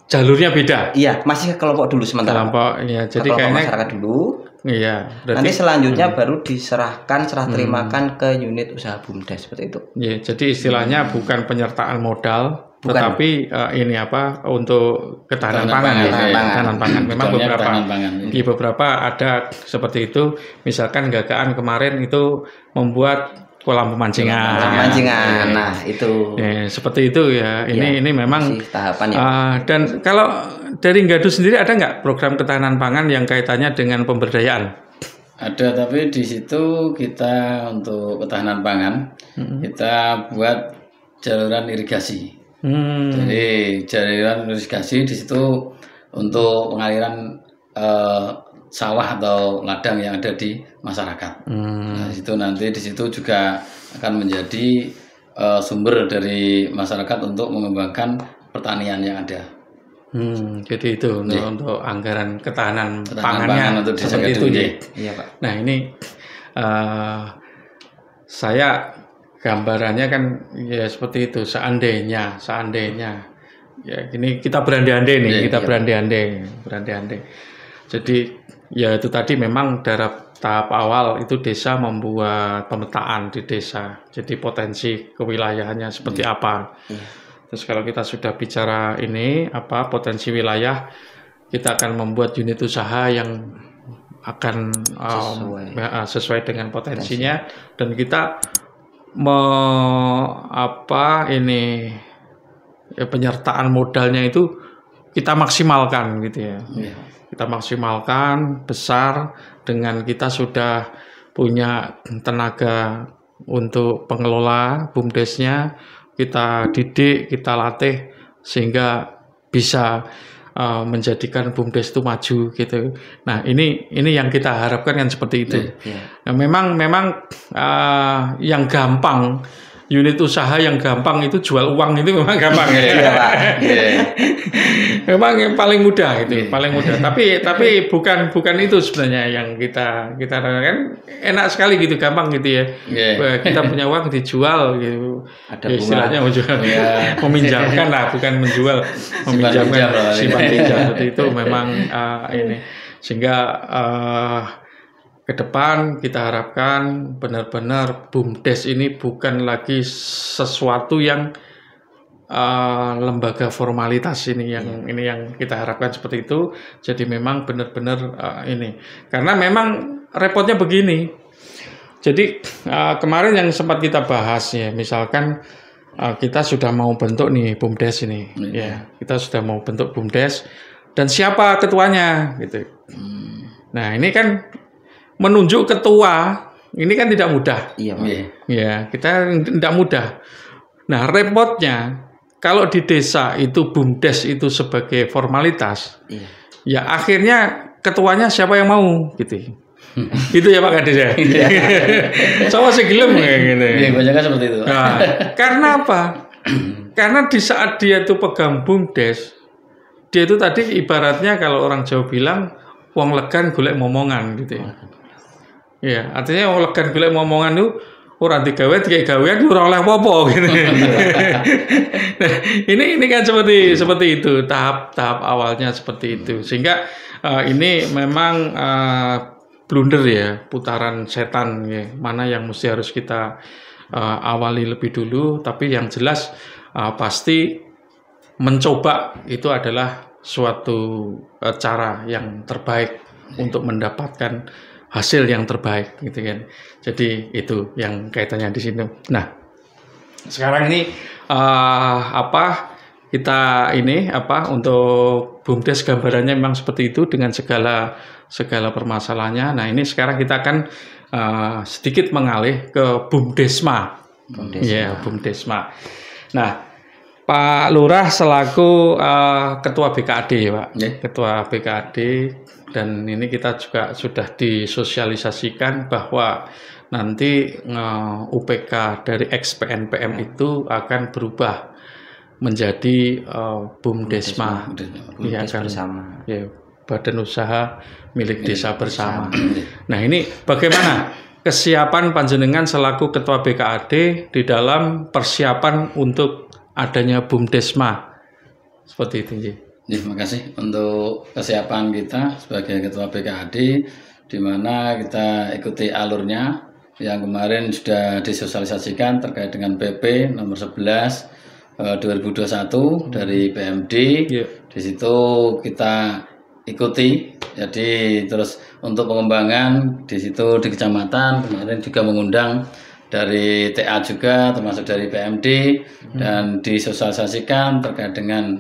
jalurnya beda. Iya, masih ke kelompok dulu sementara. Kelompok, ya. Jadi kelompok kayaknya masyarakat dulu. Iya. Berarti, nanti selanjutnya baru diserahkan serah terimakan ke unit usaha BUMDes seperti itu. Iya, jadi istilahnya bukan penyertaan modal. Tetapi ini untuk ketahanan pangan. Ketahanan pangan. Memang di beberapa ada seperti itu. Misalkan Gagaan kemarin itu membuat kolam pemancingan. Nah, itu. Seperti itu ya. Ini memang tahapan ya. Dan kalau dari Gadu sendiri ada nggak program ketahanan pangan yang kaitannya dengan pemberdayaan? Ada, tapi di situ kita untuk ketahanan pangan kita buat jaluran irigasi. Jadi jaluran irigasi di situ untuk pengaliran sawah atau ladang yang ada di masyarakat. Nah, di situ juga akan menjadi sumber dari masyarakat untuk mengembangkan pertanian yang ada. Jadi itu untuk anggaran ketahanan pangannya untuk seperti itu. Iya, Pak. Nah ini saya gambarannya kan ya seperti itu, seandainya ya ini kita berandai-andai nih, berandai-andai. Jadi ya itu tadi memang tahap awal itu desa membuat pemetaan di desa. Jadi potensi kewilayahannya seperti apa. Terus kalau kita sudah bicara ini potensi wilayah, kita akan membuat unit usaha yang akan sesuai dengan potensinya, dan kita penyertaan modalnya itu kita maksimalkan gitu ya. Kita maksimalkan besar dengan kita sudah punya tenaga untuk pengelola BUMDes-nya, kita didik, kita latih sehingga bisa menjadikan BUMDes itu maju gitu. Nah ini yang kita harapkan kan seperti itu. Nah, memang yang gampang, unit usaha yang gampang itu jual uang itu memang gampang ya. Memang yang paling mudah itu, paling mudah. Tapi bukan itu sebenarnya yang kita kan enak sekali gitu, gampang gitu ya. Kita punya uang dijual gitu. Ada istilahnya menjual, meminjamkan lah, bukan menjual, meminjamkan, simpan pinjam. Seperti itu memang ini, sehingga ke depan kita harapkan benar-benar BUMDes ini bukan lagi sesuatu yang lembaga formalitas ini yang kita harapkan seperti itu. Jadi memang benar-benar ini, karena memang repotnya begini. Jadi kemarin yang sempat kita bahas ya, misalkan kita sudah mau bentuk nih BUMDes ini, ya kita sudah mau bentuk BUMDes dan siapa ketuanya gitu. Nah ini kan menunjuk ketua ini kan tidak mudah. Ya, kita tidak mudah. Nah, repotnya kalau di desa itu BUMDes itu sebagai formalitas, ya akhirnya ketuanya siapa yang mau gitu. Gitu ya Pak Kades ya. Sama segelem kayak gitu. Iya, kebanyakan seperti itu. Nah, karena apa? Karena di saat dia itu pegang BUMDes, dia itu tadi ibaratnya kalau orang Jawa bilang wong legan golek momongan gitu ya. Ya, artinya wong legan golek momongan itu ora digawe dikai gawean ora oleh apa-apa gitu. Nah, ini kan seperti itu, tahap awalnya seperti itu. Sehingga ini memang blunder ya, putaran setan ya. Mana yang mesti harus kita awali lebih dulu, tapi yang jelas pasti mencoba itu adalah suatu cara yang terbaik untuk mendapatkan hasil yang terbaik gitu kan. Jadi itu yang kaitannya di sini. Nah, sekarang ini kita ini untuk BUMDes gambarannya memang seperti itu dengan segala permasalahannya. Nah, ini sekarang kita akan sedikit mengalih ke BUMDesma. Ya, BUMDesma. Nah, Pak Lurah selaku Ketua BKAD ya Pak, Ketua BKAD, dan ini kita juga sudah disosialisasikan bahwa nanti UPK dari ex-PNPM itu akan berubah menjadi BUMDesma, ya kan, bersama. Ya, Badan Usaha Milik Desa Bersama. Nah ini bagaimana kesiapan panjenengan selaku Ketua BKAD di dalam persiapan untuk adanya BUMDesma seperti itu. Terima kasih untuk kesiapan kita sebagai Ketua BKAD, di mana kita ikuti alurnya yang kemarin sudah disosialisasikan terkait dengan PP nomor 11 2021 dari PMD. Di situ kita ikuti. Jadi terus untuk pengembangan di situ di kecamatan kemarin juga mengundang dari TA juga, termasuk dari PMD, dan disosialisasikan terkait dengan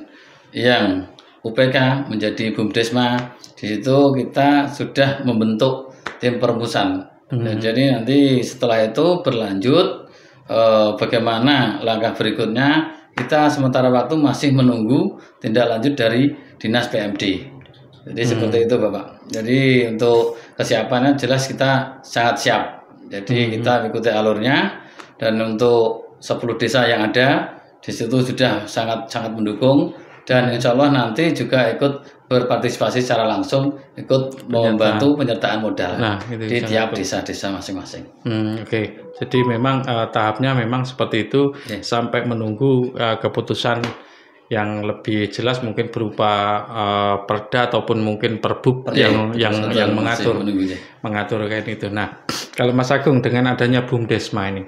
yang UPK menjadi BUMDesma. Di situ kita sudah membentuk tim perumusan. Dan jadi nanti setelah itu berlanjut bagaimana langkah berikutnya, kita sementara waktu masih menunggu tindak lanjut dari Dinas PMD. Jadi seperti itu Bapak. Jadi untuk kesiapannya jelas kita sangat siap. Jadi kita ikuti alurnya, dan untuk 10 desa yang ada di situ sudah sangat mendukung, dan insya Allah nanti juga ikut berpartisipasi secara langsung, ikut membantu penyertaan modal di tiap desa-desa masing-masing. Oke. Jadi memang tahapnya memang seperti itu sampai menunggu keputusan yang lebih jelas mungkin berupa perda ataupun mungkin perbuk yang mengatur kayak itu. Nah, kalau Mas Agung dengan adanya BUMDesma ini,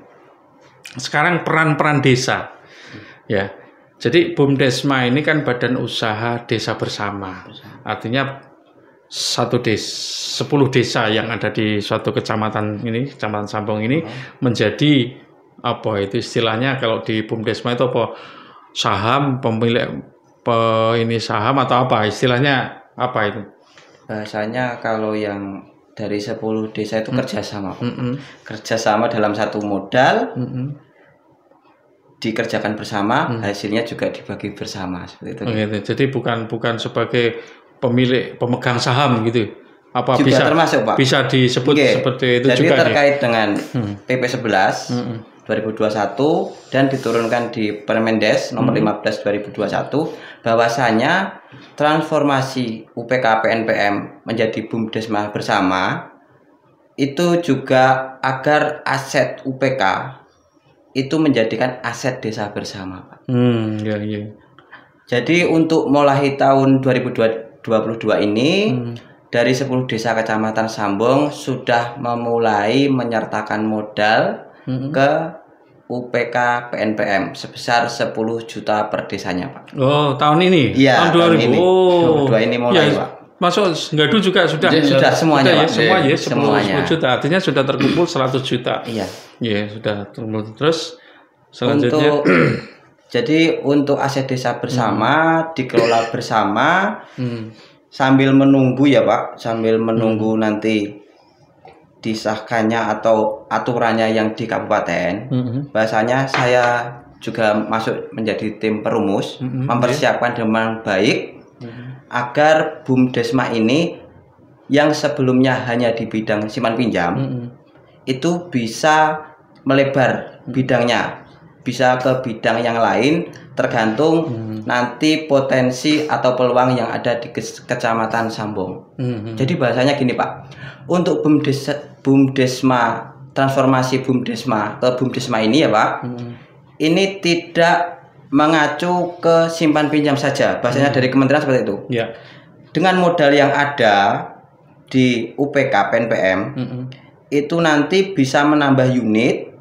sekarang peran-peran desa, ya. Jadi BUMDesma ini kan badan usaha desa bersama, artinya 10 desa yang ada di suatu kecamatan ini, kecamatan Sambong ini menjadi apa itu istilahnya kalau di BUMDesma itu apa, saham pemilik ini saham atau apa istilahnya apa itu? Bahasanya kalau yang dari 10 desa itu kerjasama, kerjasama dalam satu modal. Dikerjakan bersama, hasilnya juga dibagi bersama seperti itu. Gitu. Jadi bukan sebagai pemegang saham gitu. Apa juga bisa termasuk, Pak. Bisa disebut seperti itu. Jadi juga terkait dengan PP 11 2021 dan diturunkan di Permendes nomor 15 2021 bahwasanya transformasi UPK PNPM menjadi BUMDesma bersama itu juga agar aset UPK itu menjadikan aset desa bersama, Pak. Ya. Jadi untuk mulai tahun 2022 ini dari 10 desa kecamatan Sambong sudah memulai menyertakan modal ke UPK PNPM sebesar 10 juta per desanya, Pak. Oh, tahun ini? Iya, tahun 2000. 2022 ini mulai, Pak. Masuk Ngadu juga sudah semuanya, Pak. Ya, semuanya 10 juta. Artinya sudah terkumpul 100 juta. Iya. Iya, sudah terkumpul. Terus selanjutnya jadi untuk aset desa bersama dikelola bersama sambil menunggu ya, Pak, sambil menunggu nanti disahkannya atau aturannya yang di kabupaten. Bahasanya saya juga masuk menjadi tim perumus, mempersiapkan dengan baik agar BUMDesma ini yang sebelumnya hanya di bidang simpan pinjam itu bisa melebar bidangnya, bisa ke bidang yang lain tergantung nanti potensi atau peluang yang ada di kecamatan Sambong. Jadi bahasanya gini, Pak, untuk BUMDesma transformasi BUMDesma ke BUMDesma ini ya, Pak, ini tidak mengacu ke simpan pinjam saja, bahasanya dari kementerian seperti itu. Dengan modal yang ada di UPK PNPM itu nanti bisa menambah unit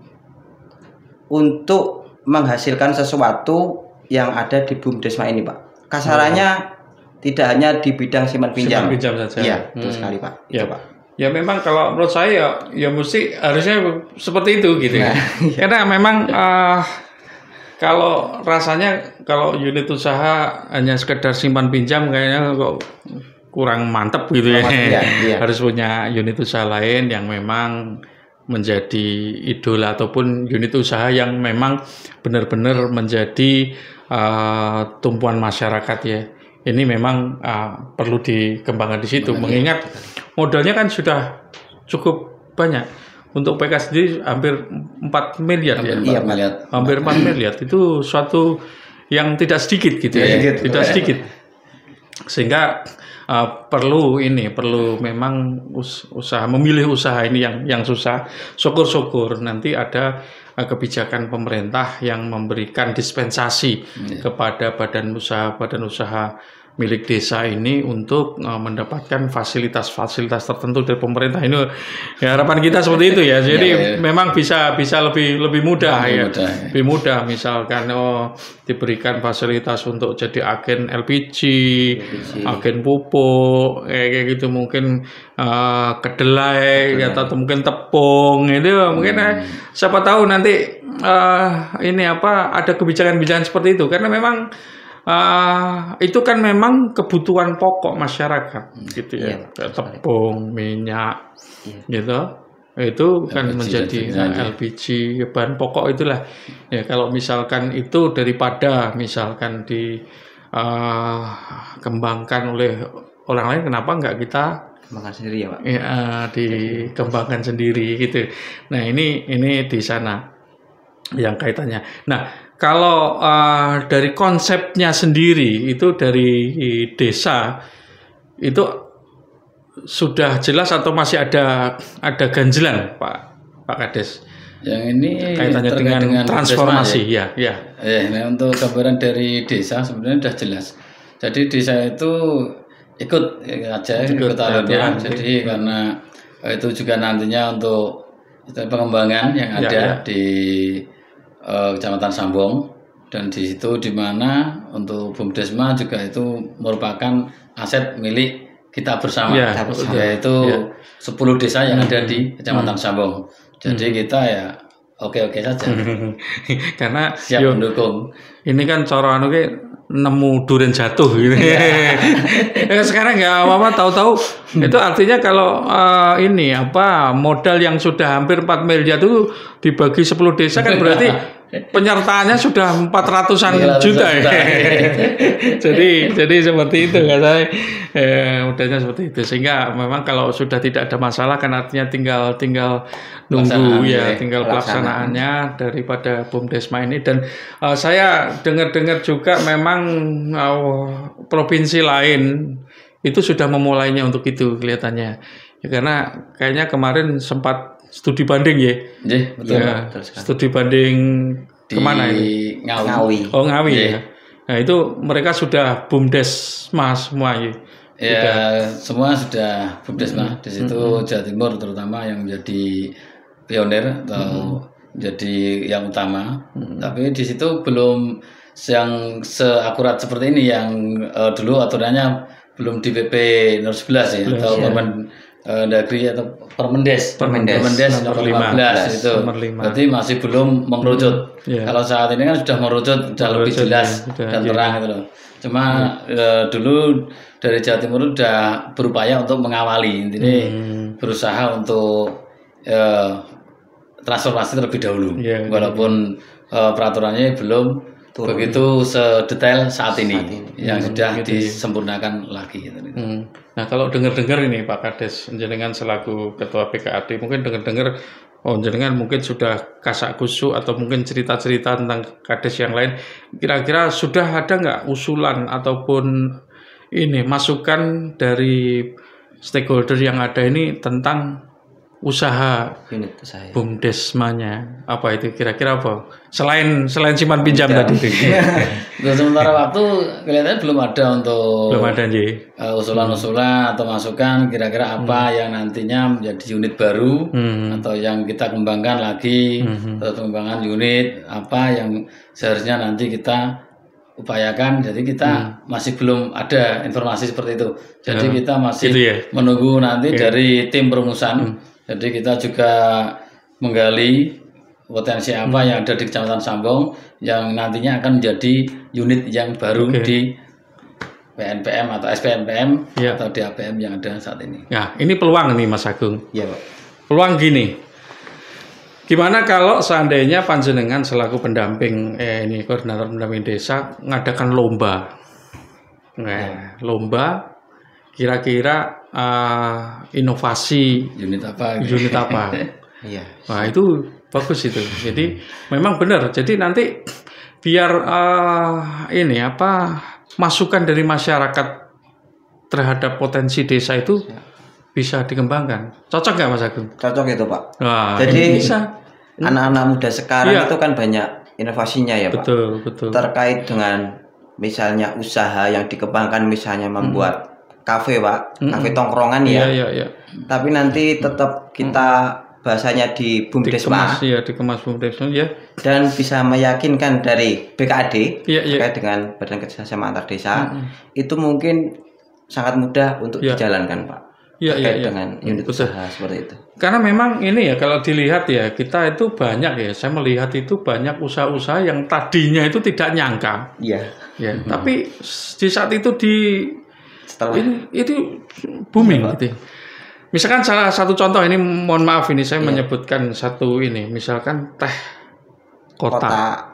untuk menghasilkan sesuatu yang ada di BUMDesma ini, Pak. Kasarannya tidak hanya di bidang simpan pinjam. Simpan pinjam saja. Iya, betul sekali, Pak. Ya, Pak. Ya memang kalau menurut saya ya mesti harusnya seperti itu gitu. Karena memang kalau rasanya kalau unit usaha hanya sekedar simpan pinjam kayaknya kok kurang mantep gitu ya. Harus punya unit usaha lain yang memang menjadi idola ataupun unit usaha yang memang benar-benar menjadi tumpuan masyarakat ya. Ini memang perlu dikembangkan di situ. Mengingat modalnya kan sudah cukup banyak. Untuk PK sendiri hampir 4 miliar ya. Iya, hampir 4 miliar. Itu suatu yang tidak sedikit gitu ya. Tidak sedikit. Sehingga perlu memang usaha, memilih usaha ini yang susah. Syukur-syukur nanti ada kebijakan pemerintah yang memberikan dispensasi kepada badan usaha milik desa ini untuk mendapatkan fasilitas-fasilitas tertentu dari pemerintah. Ini ya, harapan kita seperti itu ya. Jadi memang bisa lebih mudah lebih mudah misalkan diberikan fasilitas untuk jadi agen LPG. Agen pupuk kayak gitu, mungkin kedelai atau mungkin tepung itu mungkin siapa tahu nanti ini ada kebijakan-kebijakan seperti itu, karena memang itu kan memang kebutuhan pokok masyarakat gitu ya. Tepung, minyak gitu, itu kan LPG menjadi LPG bahan pokok itulah ya. Kalau misalkan itu daripada misalkan dikembangkan oleh orang lain, kenapa nggak kita kembangkan sendiri ya, Pak? Dikembangkan sendiri gitu. Nah ini di sana yang kaitannya. Nah kalau dari konsepnya sendiri itu dari desa itu sudah jelas atau masih ada ganjelan, Pak Kades? Yang ini kaitannya dengan transformasi, ya. Nah, untuk gambaran dari desa sebenarnya sudah jelas. Jadi desa itu ikut alurnya. Jadi karena itu juga nantinya untuk pengembangan yang ada di Kecamatan Sambong, dan di situ di mana untuk BUMDesma juga itu merupakan aset milik kita bersama, yaitu 10 desa yang ada di Kecamatan Sambong. Jadi kita ya oke-oke saja. Karena siap mendukung. Ini kan cara nemu durian jatuh gitu. Sekarang nggak apa-apa, tahu-tahu itu artinya kalau modal yang sudah hampir 4 miliar itu dibagi 10 desa kan berarti penyertaannya sudah 400-an juta ya. jadi seperti itu katanya, modalnya seperti itu, sehingga memang kalau sudah tidak ada masalah kan artinya tinggal nunggu tinggal pelaksanaannya daripada BUMDesma ini. Dan saya dengar juga memang provinsi lain itu sudah memulainya untuk itu kelihatannya ya, karena kayaknya kemarin sempat studi banding ya. Betul. Studi banding di kemana ini? Ngawi. Oh, Ngawi ya. Nah, itu mereka sudah BUMDesma semua ya. Semua sudah BUMDesma. Di situ Jawa Timur terutama yang menjadi pionir atau jadi yang utama. Tapi di situ belum yang seakurat seperti ini, yang dulu aturannya belum di PP 011 ya, atau Permendagri atau Permendes nomor 15 itu. Berarti masih belum mengerucut. Kalau saat ini kan sudah mengerucut, sudah lebih jelas dan terang gitu loh. Cuma dulu dari Jawa Timur sudah berupaya untuk mengawali, intinya berusaha untuk transformasi terlebih dahulu, walaupun peraturannya belum begitu sedetail saat ini yang sudah disempurnakan lagi. Nah, kalau dengar-dengar ini Pak Kades, jenengan selaku Ketua PKAD, mungkin dengar-dengar jenengan mungkin sudah kasak kusuk atau mungkin cerita-cerita tentang Kades yang lain. Kira-kira sudah ada nggak usulan ataupun masukan dari stakeholder yang ada ini tentang usaha BUMDesmanya, apa itu kira-kira apa? Selain simpan pinjam tadi itu. Sementara waktu kelihatannya belum ada usulan-usulan atau masukan kira-kira apa yang nantinya menjadi unit baru atau yang kita kembangkan lagi, atau pengembangan unit apa yang seharusnya nanti kita upayakan. Jadi kita masih belum ada informasi seperti itu. Jadi kita masih menunggu nanti dari tim perumusan. Jadi kita juga menggali potensi apa yang ada di Kecamatan Sambong yang nantinya akan menjadi unit yang baru di PNPM atau SPNPM atau DAPM yang ada saat ini. Nah, ini peluang nih Mas Agung. Iya, Pak. Peluang gini. Gimana kalau seandainya panjenengan selaku pendamping koordinator pendamping desa ngadakan lomba. Nah, lomba kira-kira inovasi unit apa? Iya. Wah, itu bagus itu. Jadi memang benar. Jadi nanti biar masukan dari masyarakat terhadap potensi desa itu bisa dikembangkan. Cocok nggak Mas Agung? Cocok itu Pak. Nah, jadi bisa. Anak-anak muda sekarang itu kan banyak inovasinya ya Pak. Betul. Terkait dengan misalnya usaha yang dikembangkan, misalnya membuat kafe Pak, kafe tongkrongan ya. Iya. Tapi nanti tetap kita bahasanya di BUMDesma. Dikemas BUMDesma ya. Dan bisa meyakinkan dari BKAD terkait dengan Badan Kerjasama Antar Desa, itu mungkin sangat mudah untuk dijalankan Pak. Terkait dengan unit usaha seperti itu. Karena memang ini ya, kalau dilihat ya, kita itu banyak ya, saya melihat itu banyak usaha-usaha yang tadinya itu tidak nyangka. Iya. Tapi di saat itu itu booming gitu. Misalkan salah satu contoh ini, mohon maaf ini saya menyebutkan satu ini, misalkan teh kota.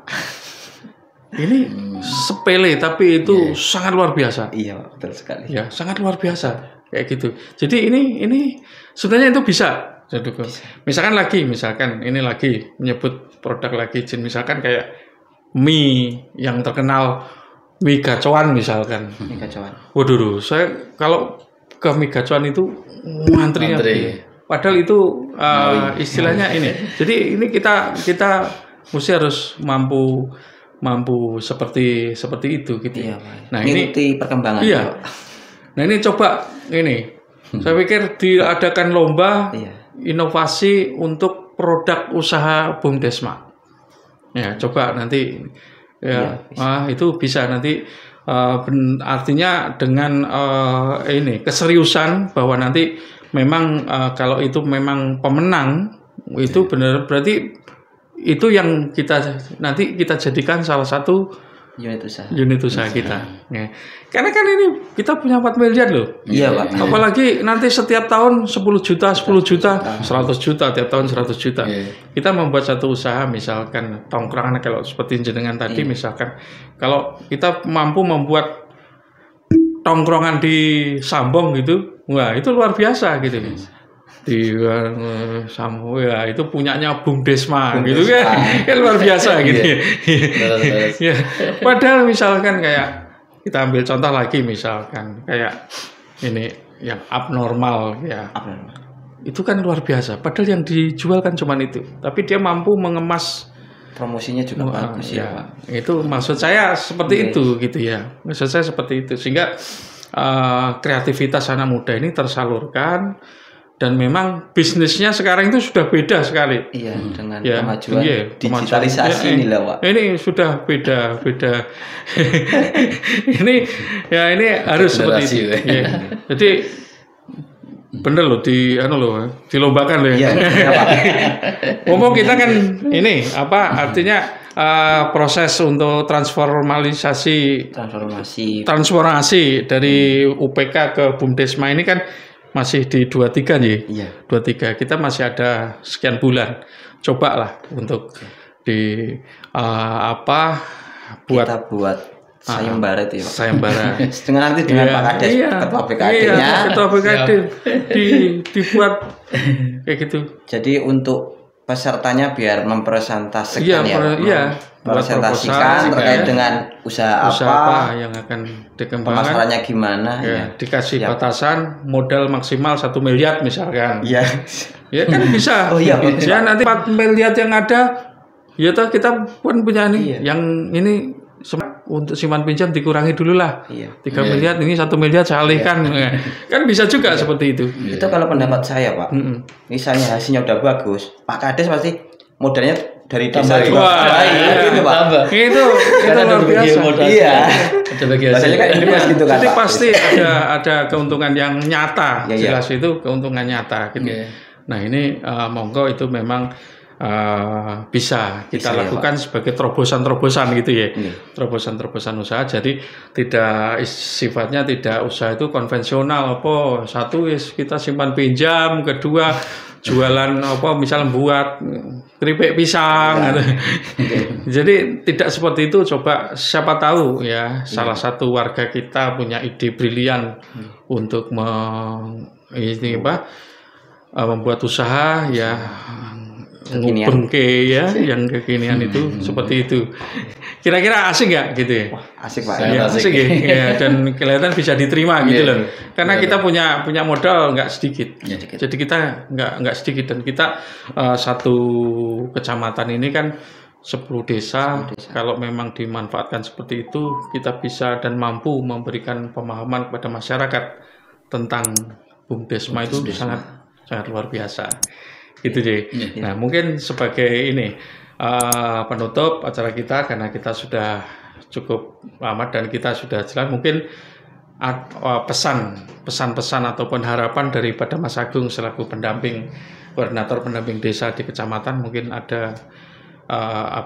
Ini sepele tapi itu sangat luar biasa. Iya, betul sekali. Ya, sangat luar biasa kayak gitu. Jadi ini sebenarnya itu bisa. Misalkan ini lagi menyebut produk lagi, misalkan kayak mie yang terkenal, mie gacoan misalkan. Mie gacoan. Waduh, saya kalau ke mie gacoan itu antrinya Padahal itu istilahnya ini. Jadi ini kita mesti harus mampu seperti itu gitu. Iya, nah ini perkembangan. Iya. Nah ini coba ini. Saya pikir diadakan lomba inovasi untuk produk usaha BUMDesma. Ya, coba nanti itu bisa nanti artinya dengan ini keseriusan bahwa nanti memang kalau itu memang pemenang itu benar berarti itu yang nanti kita jadikan salah satu unit usaha kita. Ya. Karena kan ini kita punya 4 miliar loh. Iya, Pak. Apalagi nanti setiap tahun 10 juta, 100 juta tiap tahun 100 juta. Kita membuat satu usaha misalkan tongkrongan kalau seperti jenengan tadi misalkan kalau kita mampu membuat tongkrongan di Sambong gitu, wah itu luar biasa gitu. Di ya itu punyanya BUMDesma gitu kan luar biasa gitu ya. Padahal misalkan kayak kita ambil contoh lagi misalkan kayak ini yang abnormal ya, itu kan luar biasa padahal yang dijual kan cuma itu tapi dia mampu mengemas promosinya juga bagus ya Pak. Itu maksud saya seperti itu gitu ya, maksud saya seperti itu sehingga kreativitas anak muda ini tersalurkan. Dan memang bisnisnya sekarang itu sudah beda sekali. Iya, dengan kemajuan digitalisasi ini lah, Pak. Ini sudah beda. ini harus seperti itu. Ya. Jadi bener loh dilombakan loh. Iya, Pak. Ngomong kita kan ini artinya proses untuk transformasi dari UPK ke BUMDesma ini kan masih di 23 nih. Iya. 23. Kita masih ada sekian bulan. Cobalah untuk kita buat sayembara itu ya, Pak. Sayembara. Nanti dengan Pak Kades ketua BKD-nya. Ketua BKD dibuat kayak gitu. Jadi untuk pesertanya biar mempresentasikan presentasikan terkait dengan usaha apa yang akan dikembangkan, pemasarannya gimana dikasih batasan modal maksimal 1 miliar misalkan ya kan bisa ya nanti 4 miliar yang ada ya toh kita pun punya nih yang ini untuk simpan pinjam dikurangi dulu lah 3 miliar ini 1 miliar saya alihkan kan bisa juga seperti itu. Itu kalau pendapat saya Pak, misalnya hasilnya udah bagus Pak Kades pasti modalnya dari desa juga gitu Pak. Itu luar biasa. Iya. Biasanya kan gitu kan. Jadi pasti ada keuntungan yang nyata. Jelas itu keuntungan nyata gitu. Nah, ini monggo itu memang bisa kita lakukan sebagai terobosan-terobosan gitu ya. Terobosan-terobosan usaha. Jadi sifatnya tidak usaha itu konvensional satu kita simpan pinjam, kedua jualan misalnya buat keripik pisang gitu. Jadi tidak seperti itu. Coba siapa tahu ya salah satu warga kita punya ide brilian untuk membuat usaha bengke yang kekinian itu seperti itu. Kira-kira asik nggak gitu ya? Asik Pak. Asik ya. Dan kelihatan bisa diterima gitu loh. Karena kita punya modal nggak sedikit. Jadi kita nggak sedikit dan kita satu kecamatan ini kan 10 desa. Kalau memang dimanfaatkan seperti itu kita bisa dan mampu memberikan pemahaman kepada masyarakat tentang BUMDesma itu sangat luar biasa. Gitu deh. Nah mungkin sebagai ini penutup acara kita karena kita sudah cukup lama dan kita sudah jelas mungkin pesan-pesan ataupun harapan daripada Mas Agung selaku koordinator pendamping desa di kecamatan mungkin ada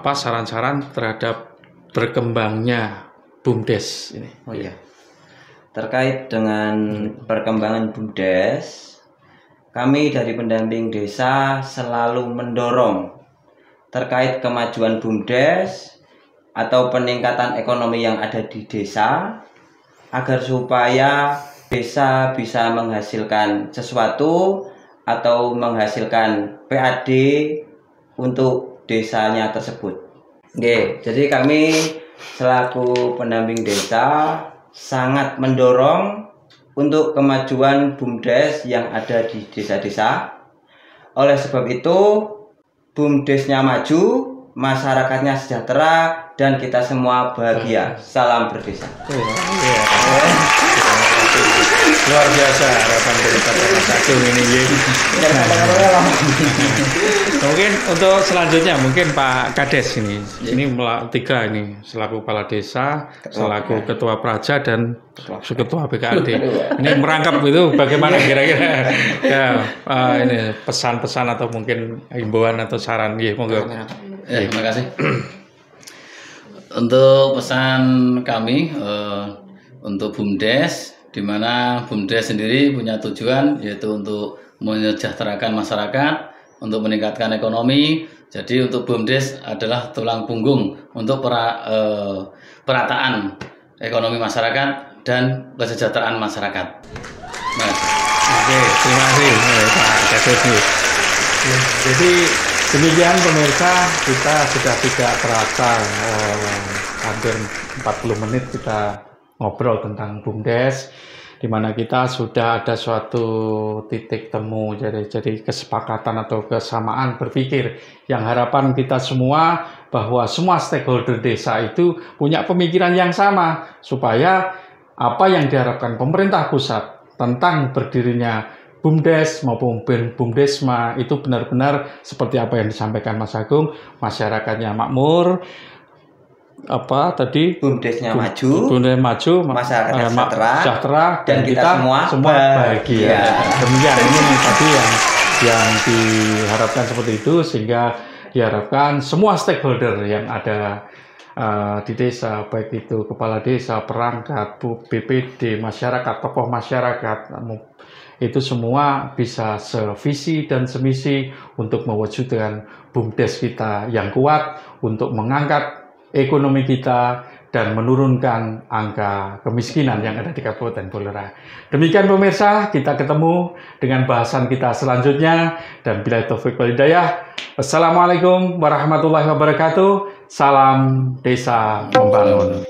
saran-saran terhadap berkembangnya BUMDes ini. Terkait dengan perkembangan BUMDes, kami dari pendamping desa selalu mendorong terkait kemajuan BUMDes atau peningkatan ekonomi yang ada di desa agar supaya desa bisa menghasilkan sesuatu atau menghasilkan PAD untuk desanya tersebut. Jadi kami selaku pendamping desa sangat mendorong untuk kemajuan BUMDes yang ada di desa-desa Oleh sebab itu, BUMDes-nya maju, masyarakatnya sejahtera, dan kita semua bahagia. Salam berdesa. Luar biasa harapan dari Mas Agung ini. Mungkin untuk selanjutnya mungkin Pak Kades ini. Ini 3 ini selaku kepala desa, selaku ketua praja dan ketua BKD. Ini merangkap itu bagaimana kira-kira ya ini pesan-pesan atau mungkin himbauan atau saran ya monggo. Terima kasih. Untuk pesan kami untuk BUMDes, di mana BUMDes sendiri punya tujuan yaitu untuk menyejahterakan masyarakat, untuk meningkatkan ekonomi. Jadi untuk BUMDes adalah tulang punggung untuk perataan ekonomi masyarakat dan kesejahteraan masyarakat. Oke, terima kasih Pak Kades. Jadi demikian pemirsa, kita sudah tidak terasa hampir 40 menit kita ngobrol tentang BUMDes, di mana kita sudah ada suatu titik temu, jadi kesepakatan atau kesamaan berpikir yang harapan kita semua bahwa semua stakeholder desa itu punya pemikiran yang sama supaya apa yang diharapkan pemerintah pusat tentang berdirinya BUMDes maupun BUMDesma itu benar-benar seperti apa yang disampaikan Mas Agung, masyarakatnya makmur, BUMDesnya maju, masyarakatnya sejahtera, dan kita semua bahagia. Demikian ini tadi yang diharapkan seperti itu, sehingga diharapkan semua stakeholder yang ada di desa, baik itu kepala desa, perangkat, BPD, masyarakat, tokoh masyarakat, itu semua bisa sevisi dan semisi untuk mewujudkan BUMDes kita yang kuat untuk mengangkat ekonomi kita dan menurunkan angka kemiskinan yang ada di Kabupaten Buleleng. Demikian pemirsa, kita ketemu dengan bahasan kita selanjutnya, dan billahi taufiq wal hidayah. Wassalamualaikum warahmatullahi wabarakatuh. Salam Desa Membangun.